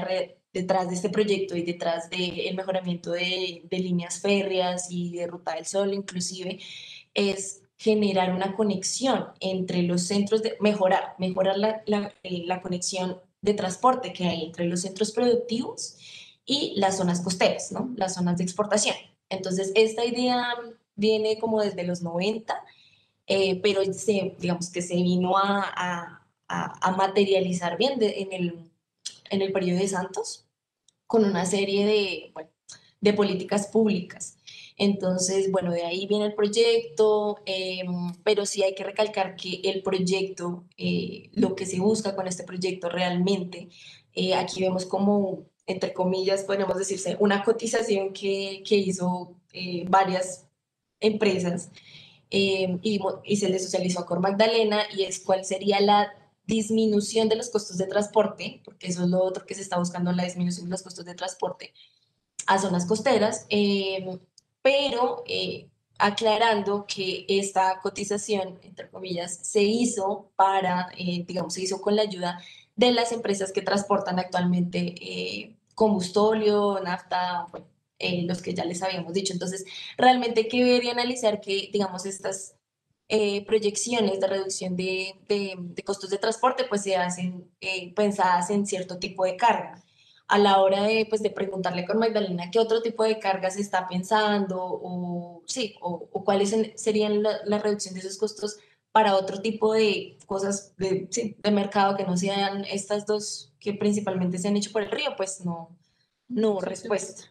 detrás de este proyecto y detrás del mejoramiento de líneas férreas y de Ruta del Sol, inclusive, es generar una conexión entre los centros mejorar la conexión de transporte que hay entre los centros productivos y las zonas costeras, ¿no? Las zonas de exportación. Entonces, esta idea viene como desde los 90, pero digamos que se vino a materializar bien en el periodo de Santos con una serie bueno, de políticas públicas. Entonces, bueno, de ahí viene el proyecto, pero sí hay que recalcar que el proyecto, lo que se busca con este proyecto realmente, aquí vemos como, entre comillas, podemos decirse, una cotización que hizo varias empresas y se le socializó a Cor Magdalena, y es cuál sería la disminución de los costos de transporte, porque eso es lo otro que se está buscando, la disminución de los costos de transporte a zonas costeras, pero aclarando que esta cotización, entre comillas, se hizo digamos, se hizo con la ayuda de las empresas que transportan actualmente combustóleo, nafta, bueno, los que ya les habíamos dicho. Entonces, realmente hay que ver y analizar que, digamos, estas proyecciones de reducción de costos de transporte, pues se hacen pensadas en cierto tipo de carga a la hora de, pues, de preguntarle con Magdalena qué otro tipo de cargas se está pensando o, sí, o cuáles serían la reducción de esos costos para otro tipo de cosas sí, de mercado que no sean estas dos que principalmente se han hecho por el río, pues no hubo respuesta.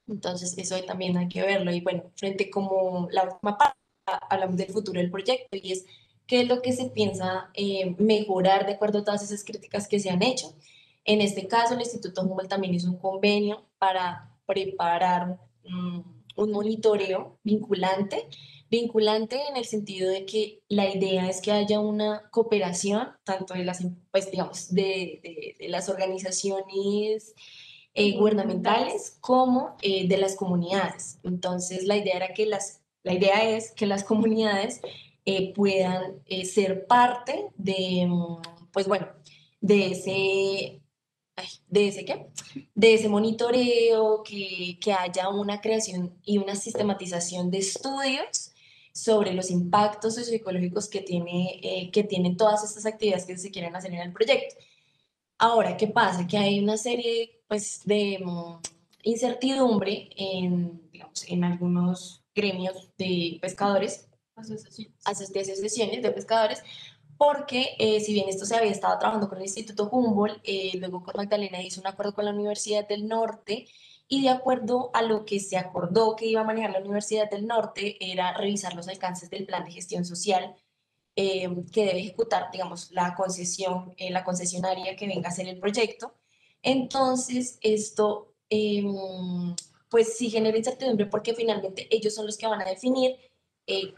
Entonces, eso también hay que verlo. Y bueno, frente como la última parte, hablamos del futuro del proyecto y es qué es lo que se piensa mejorar de acuerdo a todas esas críticas que se han hecho. En este caso, el Instituto Humboldt también hizo un convenio para preparar un monitoreo vinculante en el sentido de que la idea es que haya una cooperación tanto de las, pues, digamos, de las organizaciones gubernamentales como de las comunidades. Entonces, la idea es que las comunidades puedan ser parte pues bueno, de ese, ¿de ese qué? De ese monitoreo, que haya una creación y una sistematización de estudios sobre los impactos socioecológicos que tienen todas estas actividades que se quieren hacer en el proyecto. Ahora, ¿qué pasa? Que hay una serie, pues, de incertidumbre digamos, en algunos gremios de pescadores, asociaciones de pescadores, porque si bien esto se había estado trabajando con el Instituto Humboldt, luego con Magdalena hizo un acuerdo con la Universidad del Norte, y de acuerdo a lo que se acordó que iba a manejar la Universidad del Norte era revisar los alcances del plan de gestión social que debe ejecutar, digamos, la concesionaria que venga a hacer el proyecto. Entonces, esto, pues sí genera incertidumbre porque finalmente ellos son los que van a definir eh,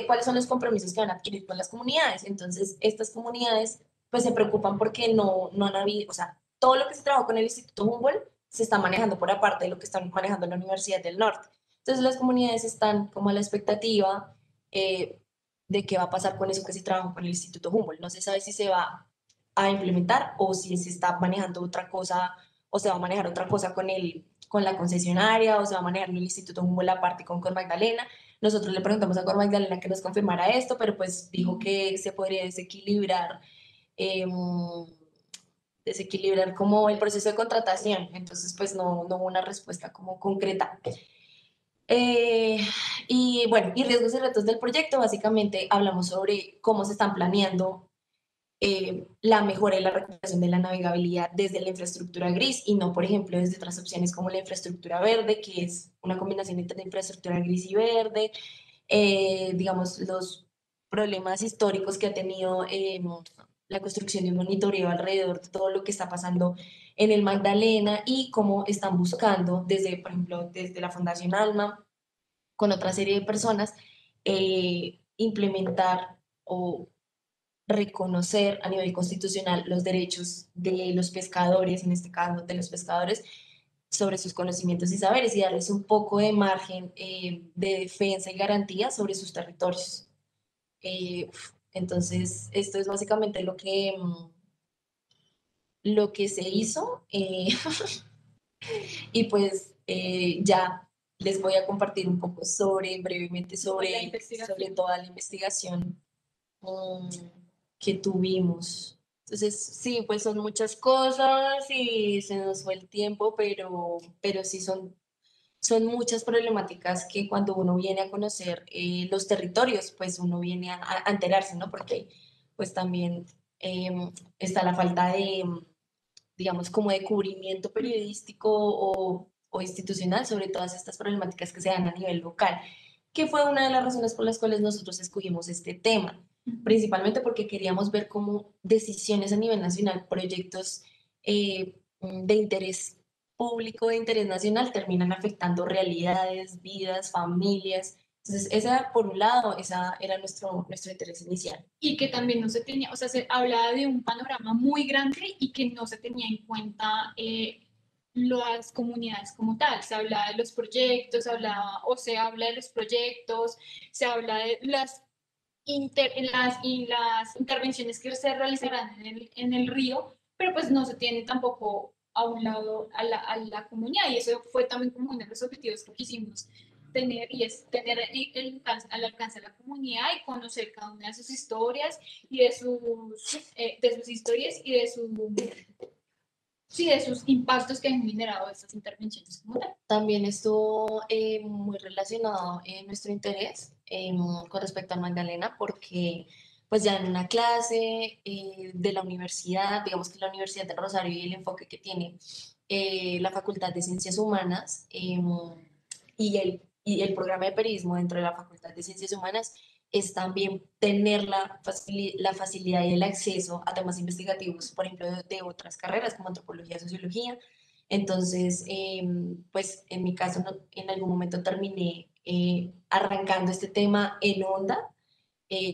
cuáles son los compromisos que van a adquirir con las comunidades. Entonces, estas comunidades, pues se preocupan porque no han habido, o sea, todo lo que se trabajó con el Instituto Humboldt se está manejando por aparte de lo que están manejando en la Universidad del Norte. Entonces, las comunidades están como a la expectativa de qué va a pasar con eso que se trabaja con el Instituto Humboldt. No se sabe si se va a implementar o si se está manejando otra cosa o se va a manejar otra cosa con la concesionaria o se va a manejar el Instituto Humboldt aparte con Cor Magdalena. Nosotros le preguntamos a Cor Magdalena que nos confirmara esto, pero pues dijo que se podría eh, desequilibrar como el proceso de contratación. Entonces, pues no hubo una respuesta como concreta. Eh, y bueno, y riesgos y retos del proyecto, básicamente hablamos sobre cómo se están planeando la mejora y la recuperación de la navegabilidad desde la infraestructura gris y no, por ejemplo, desde otras opciones como la infraestructura verde, que es una combinación entre infraestructura gris y verde, digamos, los problemas históricos que ha tenido la construcción de un monitoreo alrededor de todo lo que está pasando en el Magdalena y cómo están buscando desde, por ejemplo, desde la Fundación Alma, con otra serie de personas, implementar o reconocer a nivel constitucional los derechos de los pescadores, en este caso de los pescadores, sobre sus conocimientos y saberes y darles un poco de margen de defensa y garantía sobre sus territorios. Entonces, esto es básicamente lo que se hizo y pues ya les voy a compartir un poco brevemente sobre toda la investigación um, que tuvimos. Entonces, sí, pues son muchas cosas y se nos fue el tiempo, pero sí son muchas problemáticas que cuando uno viene a conocer los territorios, pues uno viene a enterarse, ¿no? Porque pues también está la falta de, digamos, como de cubrimiento periodístico o institucional sobre todas estas problemáticas que se dan a nivel local, que fue una de las razones por las cuales nosotros escogimos este tema, principalmente porque queríamos ver cómo decisiones a nivel nacional, proyectos de interés público, de interés nacional, terminan afectando realidades, vidas, familias. Entonces, esa, por un lado, esa era nuestro interés inicial. Y que también no se tenía, o sea, se hablaba de un panorama muy grande y que no se tenía en cuenta las comunidades como tal. Se hablaba de los proyectos, se habla de los proyectos, se habla de las intervenciones que se realizarán en el río, pero pues no se tiene tampoco a un lado a la comunidad y eso fue también como uno de los objetivos que quisimos tener y es tener al alcance de la comunidad y conocer cada una de sus historias y de sus historias y de sus impactos que han generado estas intervenciones como tal. También estuvo muy relacionado nuestro interés con respecto al Magdalena porque pues ya en una clase de la universidad, digamos que la Universidad de Rosario y el enfoque que tiene la Facultad de Ciencias Humanas y el programa de periodismo dentro de la Facultad de Ciencias Humanas es también tener la facilidad y el acceso a temas investigativos, por ejemplo, de otras carreras como antropología, sociología. Entonces, pues en mi caso, en algún momento terminé arrancando este tema en onda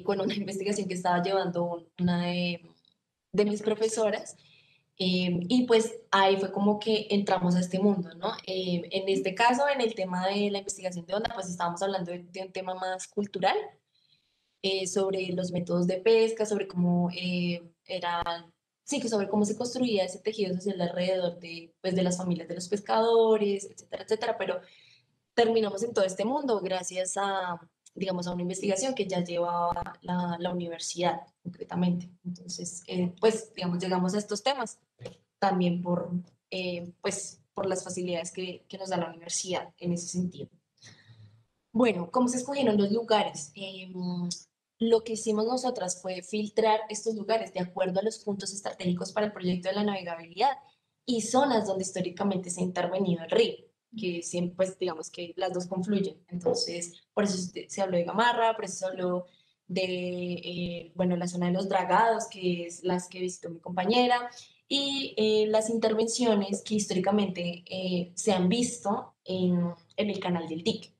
con una investigación que estaba llevando una de mis profesoras. Y pues ahí fue como que entramos a este mundo, ¿no? En este caso, en el tema de la investigación de onda, pues estábamos hablando de un tema más cultural, sobre los métodos de pesca, sobre cómo sí, que sobre cómo se construía ese tejido social alrededor de, pues, de las familias de los pescadores, etcétera, etcétera, pero terminamos en todo este mundo gracias a, digamos, a una investigación que ya llevaba la universidad, concretamente. Entonces, pues, digamos, llegamos a estos temas también pues, por las facilidades que nos da la universidad en ese sentido. Bueno, ¿cómo se escogieron los lugares? Lo que hicimos nosotras fue filtrar estos lugares de acuerdo a los puntos estratégicos para el proyecto de la navegabilidad y zonas donde históricamente se ha intervenido el río, que siempre, pues digamos que las dos confluyen. Entonces, por eso se habló de Gamarra, por eso se habló de, bueno, la zona de los dragados, que es las que visitó mi compañera, y las intervenciones que históricamente se han visto en el canal del dique,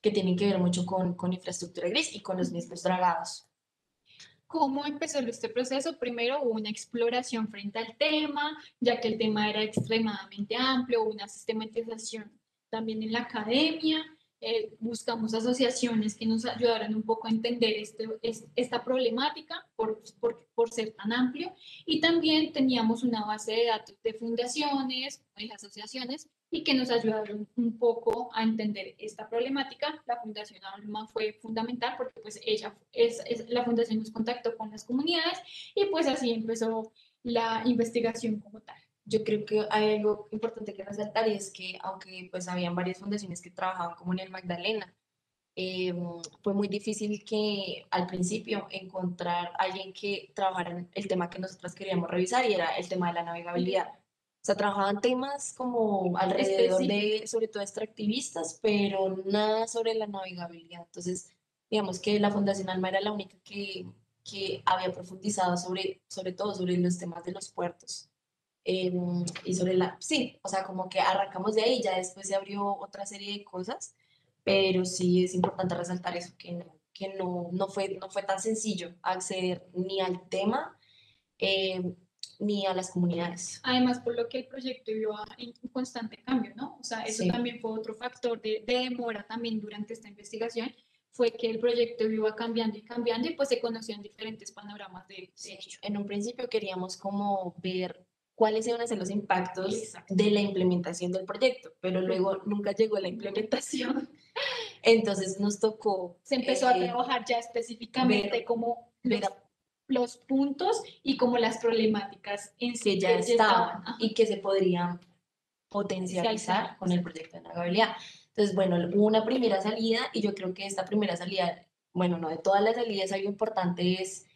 que tienen que ver mucho con infraestructura gris y con los mismos dragados. ¿Cómo empezó este proceso? Primero hubo una exploración frente al tema, ya que el tema era extremadamente amplio, una sistematización también en la academia. Buscamos asociaciones que nos ayudaran un poco a entender esta problemática por ser tan amplio y también teníamos una base de datos de fundaciones, de asociaciones y que nos ayudaron un poco a entender esta problemática. La Fundación Alma fue fundamental porque pues la fundación nos contactó con las comunidades y pues así empezó la investigación como tal. Yo creo que hay algo importante que resaltar y es que aunque pues habían varias fundaciones que trabajaban como en el Magdalena, fue muy difícil que al principio encontrar a alguien que trabajara en el tema que nosotros queríamos revisar y era el tema de la navegabilidad. O sea, trabajaban temas como alrededor de, sobre todo extractivistas, pero nada sobre la navegabilidad. Entonces, digamos que la Fundación Alma era la única que había profundizado sobre todo sobre los temas de los puertos. Y sobre sí, o sea, como que arrancamos de ahí, ya después se abrió otra serie de cosas, pero sí es importante resaltar eso, no fue tan sencillo acceder ni al tema eh, ni a las comunidades. Además, por lo que el proyecto iba en constante cambio, ¿no? O sea, eso Sí. también fue otro factor de demora también durante esta investigación, fue que el proyecto iba cambiando y pues se conocían diferentes panoramas de hecho. En un principio queríamos como ver cuáles iban a ser los impactos Exacto. de la implementación del proyecto, pero luego nunca llegó la implementación. Entonces nos tocó... Se empezó a trabajar ya específicamente como los puntos y como las problemáticas en sí que ya estaban y que se podrían potencializar con el proyecto de navegabilidad. Entonces, bueno, hubo una primera salida y yo creo que esta primera salida, bueno, no de todas las salidas, algo importante es,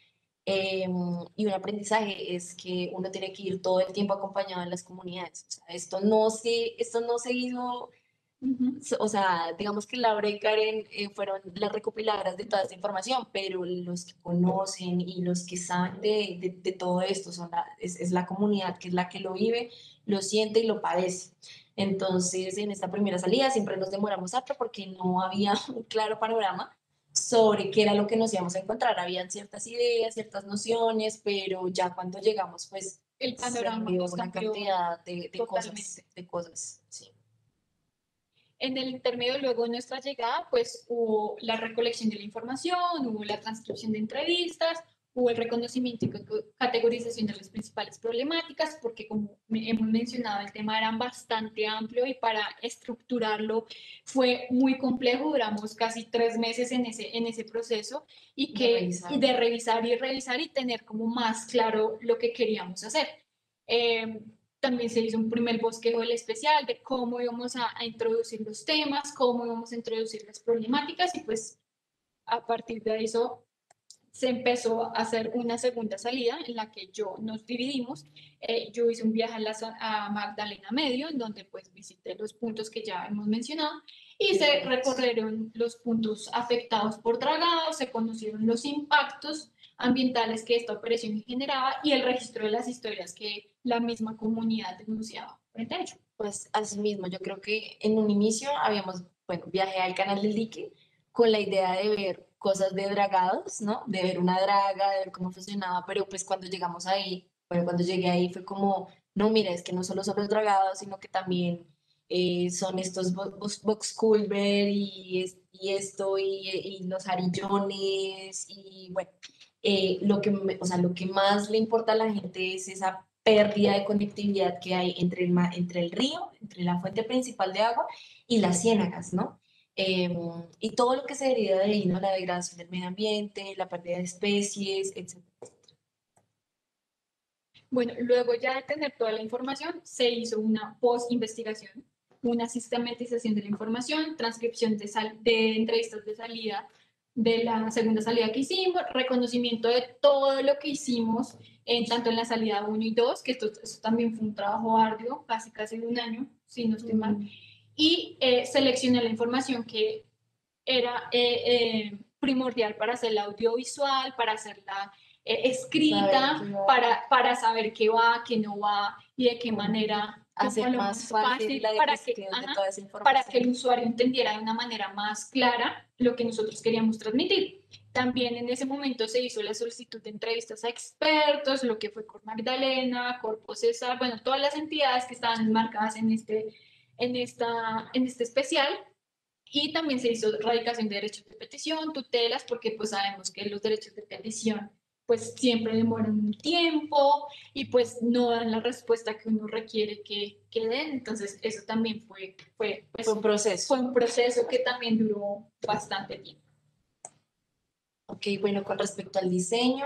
y un aprendizaje es que uno tiene que ir todo el tiempo acompañado en las comunidades. O sea, esto no se hizo, o sea, digamos que Laura y Karen fueron las recopiladoras de toda esta información, pero los que conocen y los que saben de todo esto es la comunidad, que es la que lo vive, lo siente y lo padece. Entonces, en esta primera salida siempre nos demoramos harto porque no había un claro panorama sobre qué era lo que nos íbamos a encontrar. Habían ciertas ideas, ciertas nociones, pero ya cuando llegamos, pues el panorama se vio una cantidad de cosas, sí. En el intermedio, luego de nuestra llegada, pues hubo la recolección de la información, hubo la transcripción de entrevistas, hubo el reconocimiento y categorización de las principales problemáticas, porque como hemos mencionado, el tema era bastante amplio y para estructurarlo fue muy complejo. Duramos casi 3 meses en ese proceso y de revisar y tener como más claro lo que queríamos hacer. También se hizo un primer bosquejo del especial de cómo íbamos a introducir los temas, cómo íbamos a introducir las problemáticas y pues a partir de eso se empezó a hacer una segunda salida en la que nos dividimos. Yo hice un viaje a Magdalena Medio, en donde pues visité los puntos que ya hemos mencionado y se recorrieron los puntos afectados por dragado, se conocieron los impactos ambientales que esta operación generaba y el registro de las historias que la misma comunidad denunciaba frente a ello. Pues así mismo, yo creo que en un inicio viajé al canal del dique con la idea de ver cosas de dragados, ¿no? De ver una draga, de ver cómo funcionaba, pero pues cuando llegamos ahí, cuando llegué ahí fue como, no, mira, es que no solo son los dragados, sino que también son estos box culver y los arillones y bueno, lo que más le importa a la gente es esa pérdida de conectividad que hay entre el río, entre la fuente principal de agua y las ciénagas, ¿no? Y todo lo que se deriva de ahí, ¿no? La degradación del medio ambiente, la pérdida de especies, etc. Bueno, luego ya de tener toda la información, se hizo una post-investigación, una sistematización de la información, transcripción de entrevistas de salida de la segunda salida que hicimos, reconocimiento de todo lo que hicimos, tanto en la salida 1 y 2, que esto también fue un trabajo arduo, casi de un año, si no estoy mal, y seleccioné la información que era primordial para hacer la audiovisual, para hacerla escrita, para saber qué va, qué no va y de qué manera hacer más fácil la para de toda esa información. Para que el usuario entendiera de una manera más clara lo que nosotros queríamos transmitir. También en ese momento se hizo la solicitud de entrevistas a expertos, lo que fue Cor Magdalena, Corpo César, bueno, todas las entidades que estaban enmarcadas en este especial. Y también se hizo radicación de derechos de petición, tutelas, porque pues sabemos que los derechos de petición pues siempre demoran un tiempo y pues no dan la respuesta que uno requiere que den. Entonces eso también fue un proceso. Fue un proceso que también duró bastante tiempo. Ok, bueno, con respecto al diseño,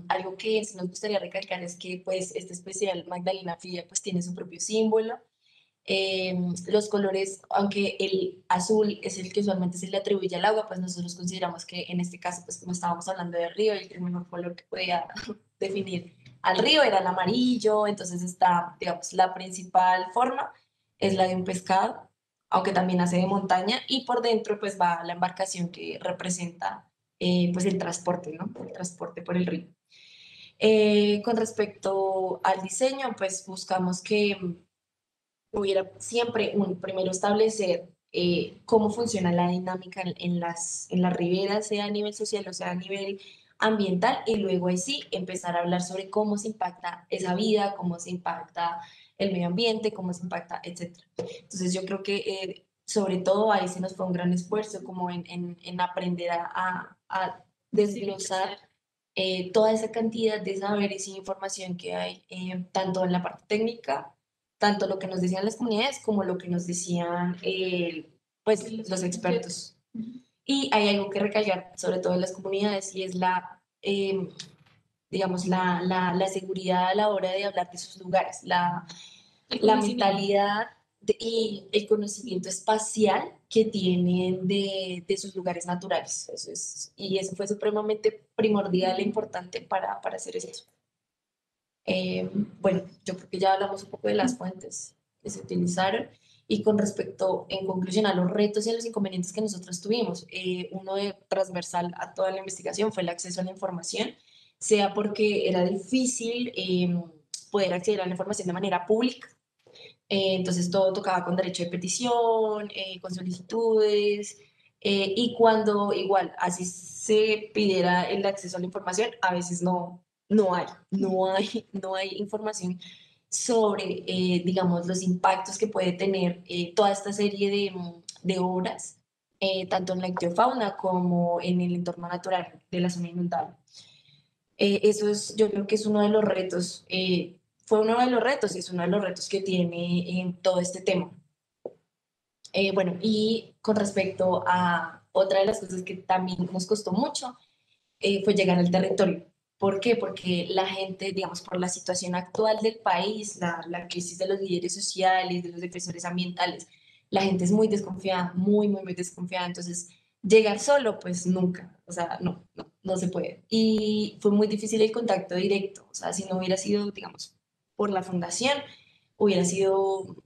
algo que sí nos gustaría recalcar es que pues este especial Magdalena Filla pues tiene su propio símbolo. Los colores, aunque el azul es el que usualmente se le atribuye al agua, pues nosotros consideramos que en este caso, pues como estábamos hablando del río, el mejor color que podía definir al río era el amarillo. Entonces está, digamos, la principal forma es la de un pescado, aunque también hace de montaña, y por dentro pues va la embarcación que representa pues el transporte, ¿no? El transporte por el río. Con respecto al diseño, pues buscamos que hubiera siempre primero establecer cómo funciona la dinámica en las riberas, sea a nivel social o sea a nivel ambiental, y luego ahí sí empezar a hablar sobre cómo se impacta esa vida, cómo se impacta el medio ambiente, cómo se impacta, etcétera. Entonces yo creo que sobre todo ahí se nos fue un gran esfuerzo como en aprender a desglosar toda esa cantidad de saberes y información que hay, tanto en la parte técnica, tanto lo que nos decían las comunidades como lo que nos decían pues, los expertos. Y hay algo que recalcar, sobre todo en las comunidades, y es digamos, la seguridad a la hora de hablar de sus lugares, la mentalidad y el conocimiento espacial que tienen de sus lugares naturales. Y eso fue supremamente primordial e importante para hacer esto. Bueno, yo creo que ya hablamos un poco de las fuentes que se utilizaron, y con respecto, en conclusión, a los retos y a los inconvenientes que nosotros tuvimos, uno de transversal a toda la investigación fue el acceso a la información, sea porque era difícil poder acceder a la información de manera pública. Entonces todo tocaba con derecho de petición, con solicitudes, y cuando igual así se pidiera el acceso a la información, a veces no hay información sobre, digamos, los impactos que puede tener toda esta serie de obras, tanto en la ictiofauna como en el entorno natural de la zona inundable. Eso es, yo creo que es uno de los retos, fue uno de los retos y es uno de los retos que tiene en todo este tema. Bueno, y con respecto a otra de las cosas que también nos costó mucho, fue llegar al territorio. ¿Por qué? Porque la gente, digamos, por la situación actual del país, la crisis de los líderes sociales, de los defensores ambientales, la gente es muy desconfiada, muy desconfiada. Entonces, llegar solo, pues nunca, o sea, no se puede. Y fue muy difícil el contacto directo, o sea, si no hubiera sido, digamos, por la fundación, hubiera sido,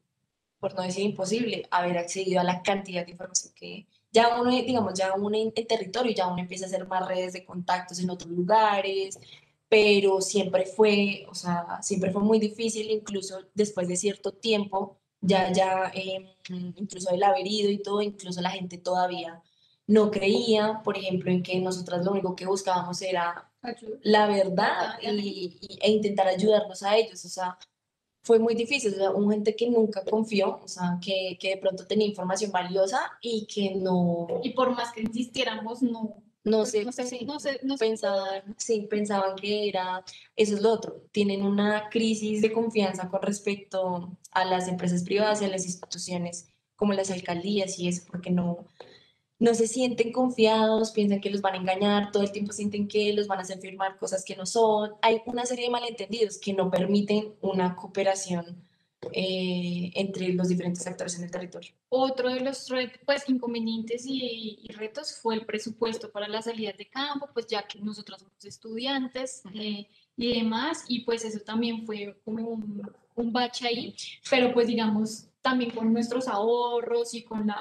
por no decir imposible, haber accedido a la cantidad de información que ya uno, digamos, ya uno en territorio, ya uno empieza a hacer más redes de contactos en otros lugares, pero siempre fue, o sea, siempre fue muy difícil, incluso después de cierto tiempo, incluso el haber ido y todo, incluso la gente todavía no creía, por ejemplo, en que nosotras lo único que buscábamos era la verdad e intentar ayudarnos a ellos, o sea, fue muy difícil, o sea, un gente que nunca confió, o sea, que de pronto tenía información valiosa y que no, Y por más que insistiéramos, no sé, sí, pensaban, sí, pensaban que era, eso es lo otro, tienen una crisis de confianza con respecto a las empresas privadas y a las instituciones como las alcaldías y eso, porque no se sienten confiados, piensan que los van a engañar, todo el tiempo sienten que los van a hacer firmar cosas que no son. Hay una serie de malentendidos que no permiten una cooperación entre los diferentes actores en el territorio. Otro de los pues, inconvenientes y retos fue el presupuesto para las salidas de campo, pues ya que nosotros somos estudiantes y demás, y pues eso también fue como un bache ahí, pero pues digamos también con nuestros ahorros y con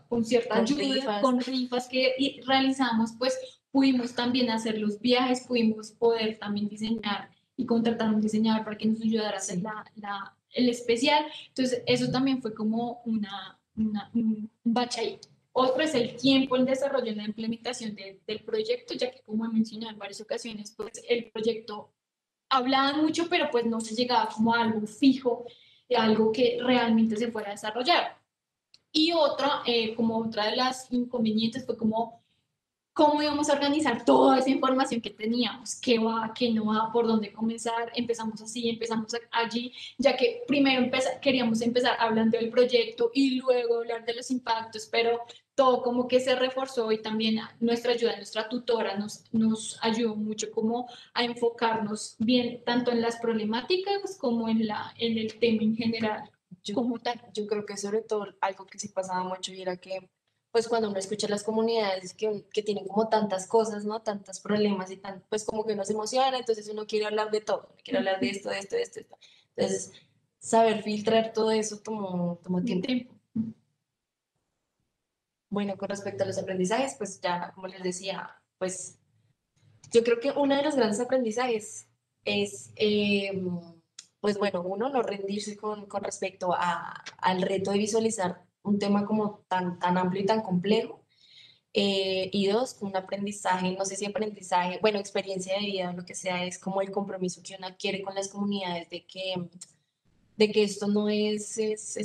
con cierta Con ayuda, rifas. con rifas que realizamos, pues pudimos también hacer los viajes, pudimos poder también diseñar y contratar a un diseñador para que nos ayudara a hacer Sí. el especial. Entonces, eso también fue como un bache ahí. Otro es el tiempo, el desarrollo y la implementación del proyecto, ya que como he mencionado en varias ocasiones, pues el proyecto hablaba mucho, pero pues no se llegaba como a algo fijo, a algo que realmente se fuera a desarrollar. Y otra, como otra de las inconvenientes fue como cómo íbamos a organizar toda esa información que teníamos, qué va, qué no va, por dónde comenzar. Empezamos así, empezamos allí, ya que primero queríamos empezar hablando del proyecto y luego hablar de los impactos, pero todo como que se reforzó, y también nuestra ayuda, nuestra tutora nos ayudó mucho como a enfocarnos bien tanto en las problemáticas como en el tema en general. como tal. Yo creo que sobre todo algo que sí pasaba mucho y era que, pues cuando uno escucha las comunidades que tienen como tantas cosas, ¿no? Tantos problemas y tan, pues como que uno se emociona, entonces uno quiere hablar de todo, quiere hablar de esto, de esto, de esto, de esto. Entonces, saber filtrar todo eso tomó tiempo. Bueno, con respecto a los aprendizajes, pues ya, como les decía, pues yo creo que uno de los grandes aprendizajes es, pues bueno, uno, no rendirse con respecto al reto de visualizar un tema como tan amplio y tan complejo. Y dos, un aprendizaje, no sé si aprendizaje, bueno, experiencia de vida o lo que sea, es como el compromiso que uno adquiere con las comunidades de que esto no es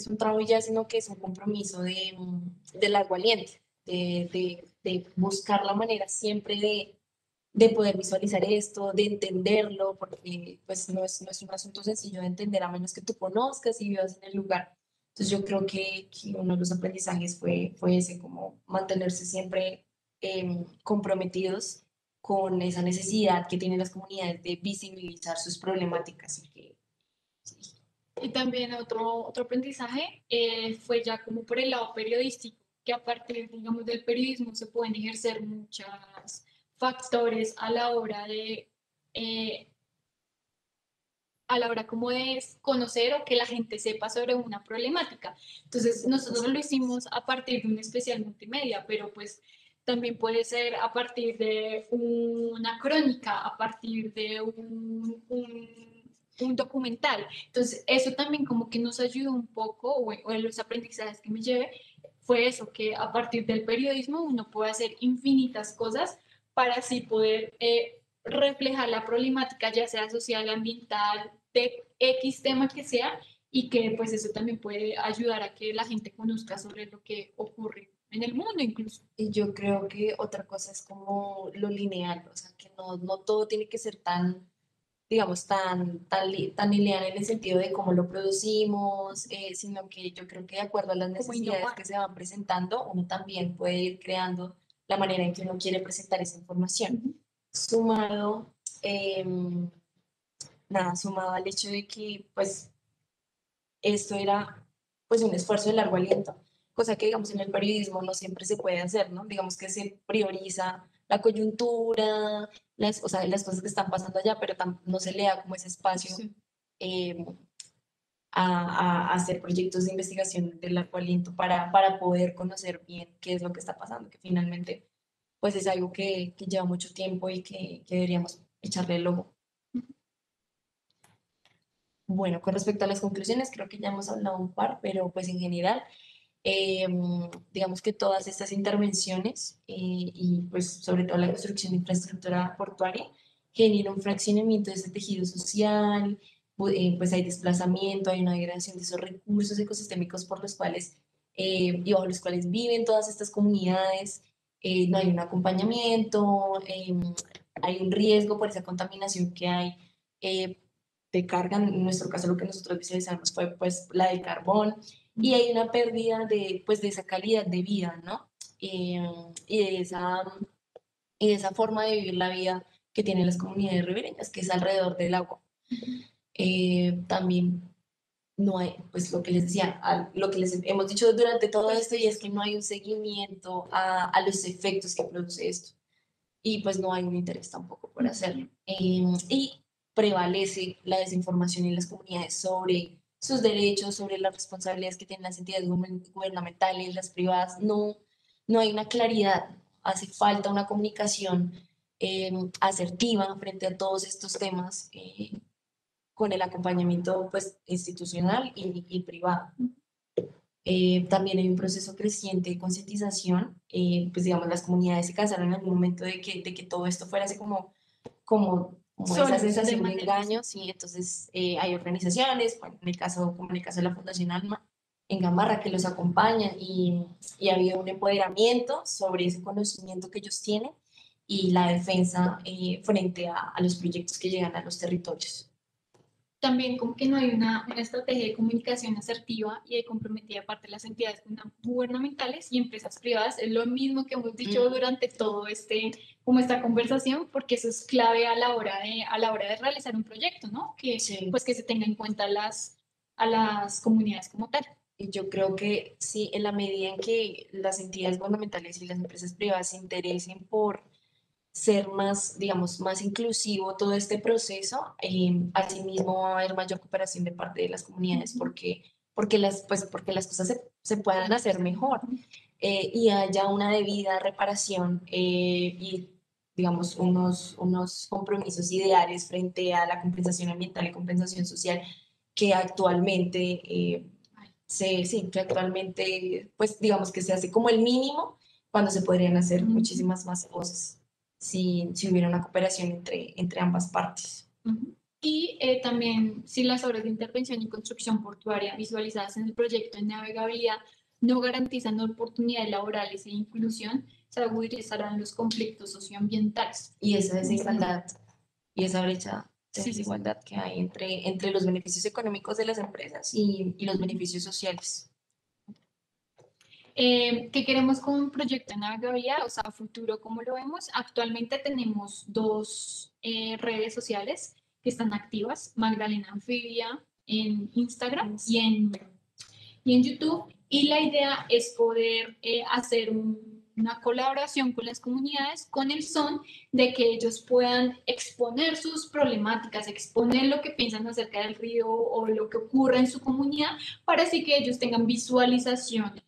un trabajo ya, sino que es un compromiso de largo aliento, de buscar la manera siempre de poder visualizar esto, de entenderlo, porque pues no es un asunto sencillo de entender a menos que tú conozcas y vivas en el lugar. Entonces yo creo que uno de los aprendizajes fue ese, como mantenerse siempre comprometidos con esa necesidad que tienen las comunidades de visibilizar sus problemáticas. Y que, sí. Y también otro aprendizaje fue ya como por el lado periodístico, que a partir, digamos, del periodismo se pueden ejercer muchos factores eh, a la hora como de conocer o que la gente sepa sobre una problemática. Entonces, nosotros lo hicimos a partir de un especial multimedia, pero pues también puede ser a partir de una crónica, a partir de un documental. Entonces, eso también como que nos ayudó un poco, o en los aprendizajes que me llevé, fue eso, que a partir del periodismo uno puede hacer infinitas cosas para así poder reflejar la problemática, ya sea social, ambiental, de X tema que sea, y que pues eso también puede ayudar a que la gente conozca sobre lo que ocurre en el mundo incluso. Y yo creo que otra cosa es como lo lineal, o sea, que no todo tiene que ser tan, digamos, tan lineal en el sentido de cómo lo producimos, sino que yo creo que de acuerdo a las Como necesidades innovar. que se van presentando, uno también puede ir creando la manera en que uno quiere presentar esa información. Sumado, sumado al hecho de que, pues, esto era, pues, un esfuerzo de largo aliento, cosa que, digamos, en el periodismo no siempre se puede hacer, ¿no? Digamos que se prioriza la coyuntura, o sea, las cosas que están pasando allá, pero no se le da como ese espacio Sí. eh, a hacer proyectos de investigación de largo aliento para poder conocer bien qué es lo que está pasando, que finalmente, pues, es algo que lleva mucho tiempo y que deberíamos echarle el ojo. Bueno, con respecto a las conclusiones, creo que ya hemos hablado un par, pero pues en general, eh, digamos que todas estas intervenciones y pues sobre todo la construcción de infraestructura portuaria genera un fraccionamiento de ese tejido social, pues hay desplazamiento, hay una degradación de esos recursos ecosistémicos por los cuales y bajo los cuales viven todas estas comunidades, no hay un acompañamiento, hay un riesgo por esa contaminación que hay. De carga, en nuestro caso lo que nosotros visualizamos fue pues la del carbón, y hay una pérdida pues, de esa calidad de vida, ¿no? Y de esa forma de vivir la vida que tienen las comunidades ribereñas, que es alrededor del agua. También no hay, pues lo que les decía, lo que les hemos dicho durante todo esto, y es que no hay un seguimiento a los efectos que produce esto. Y pues no hay un interés tampoco por hacerlo. Y prevalece la desinformación en las comunidades sobre sus derechos, sobre las responsabilidades que tienen las entidades gubernamentales, las privadas. No hay una claridad, hace falta una comunicación asertiva frente a todos estos temas con el acompañamiento pues, institucional y privado. También hay un proceso creciente de concientización, pues digamos las comunidades se cansaron en algún momento de que todo esto fuera así como esa sensación de engaño, sí, entonces hay organizaciones, bueno, como en el caso de la Fundación Alma, en Gamarra, que los acompañan y ha habido un empoderamiento sobre ese conocimiento que ellos tienen y la defensa frente a los proyectos que llegan a los territorios. También como que no hay una estrategia de comunicación asertiva y de comprometida parte de las entidades gubernamentales y empresas privadas. Es lo mismo que hemos dicho durante todo como esta conversación, porque eso es clave a la hora de realizar un proyecto, ¿no? Que, Sí. pues que se tenga en cuenta a las comunidades como tal. Y yo creo que sí, en la medida en que las entidades gubernamentales y las empresas privadas se interesen por ser más, digamos, más inclusivo todo este proceso, asimismo va a haber mayor cooperación de parte de las comunidades porque las cosas se puedan hacer mejor y haya una debida reparación y, digamos, unos compromisos ideales frente a la compensación ambiental y compensación social que actualmente, sí, que actualmente, pues digamos que se hace como el mínimo cuando se podrían hacer muchísimas más cosas si hubiera una cooperación entre ambas partes. Y también, si las obras de intervención y construcción portuaria visualizadas en el proyecto de navegabilidad no garantizan oportunidades laborales e inclusión, se agudizarán los conflictos socioambientales. Y esa desigualdad y esa brecha de Sí, desigualdad que hay entre los beneficios económicos de las empresas y los beneficios sociales. ¿Qué queremos con un proyecto de navegabilidad? O sea, futuro, ¿cómo lo vemos? Actualmente tenemos dos redes sociales que están activas, Magdalena Anfibia en Instagram y en YouTube. Y la idea es poder hacer una colaboración con las comunidades con el son de que ellos puedan exponer sus problemáticas, exponer lo que piensan acerca del río o lo que ocurre en su comunidad, para así que ellos tengan visualización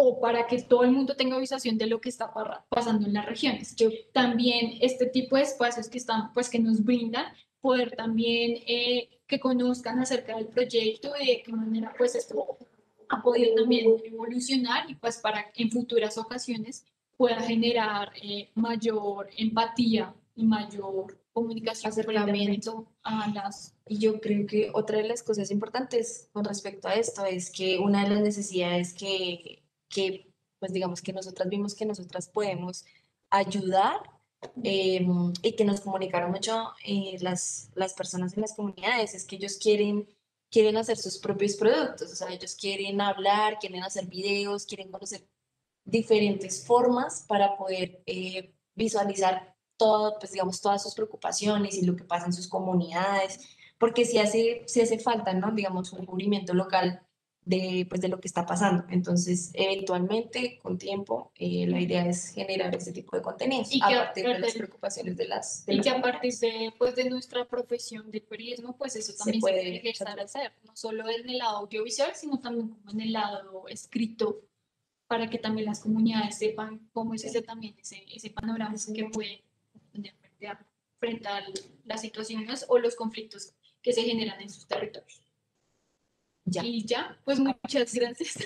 o para que todo el mundo tenga visualización de lo que está pasando en las regiones. También este tipo de espacios que están, pues que nos brindan poder también que conozcan acerca del proyecto, de qué manera pues esto ha podido también evolucionar y pues para que en futuras ocasiones pueda generar mayor empatía y mayor comunicación, Acercamiento a las... Y yo creo que otra de las cosas importantes con respecto a esto es que una de las necesidades pues digamos que nosotras vimos que nosotras podemos ayudar y que nos comunicaron mucho las personas en las comunidades, es que ellos quieren hacer sus propios productos, o sea, ellos quieren hablar, quieren hacer videos, quieren conocer diferentes formas para poder visualizar todo, pues digamos, todas sus preocupaciones y lo que pasa en sus comunidades, porque si hace falta, ¿no? Digamos, un cubrimiento local pues, de lo que está pasando. Entonces, eventualmente, con tiempo, la idea es generar ese tipo de contenidos Y a que partir de las preocupaciones de las y que a partir comunidades. de, pues, de nuestra profesión de periodismo, pues eso también se puede empezar a hacer, no solo en el lado audiovisual, sino también como en el lado escrito, para que también las comunidades sepan cómo es ese también, ese panorama que puede tener frente a las situaciones o los conflictos que se generan en sus territorios. Ya. Y ya, pues muchas gracias.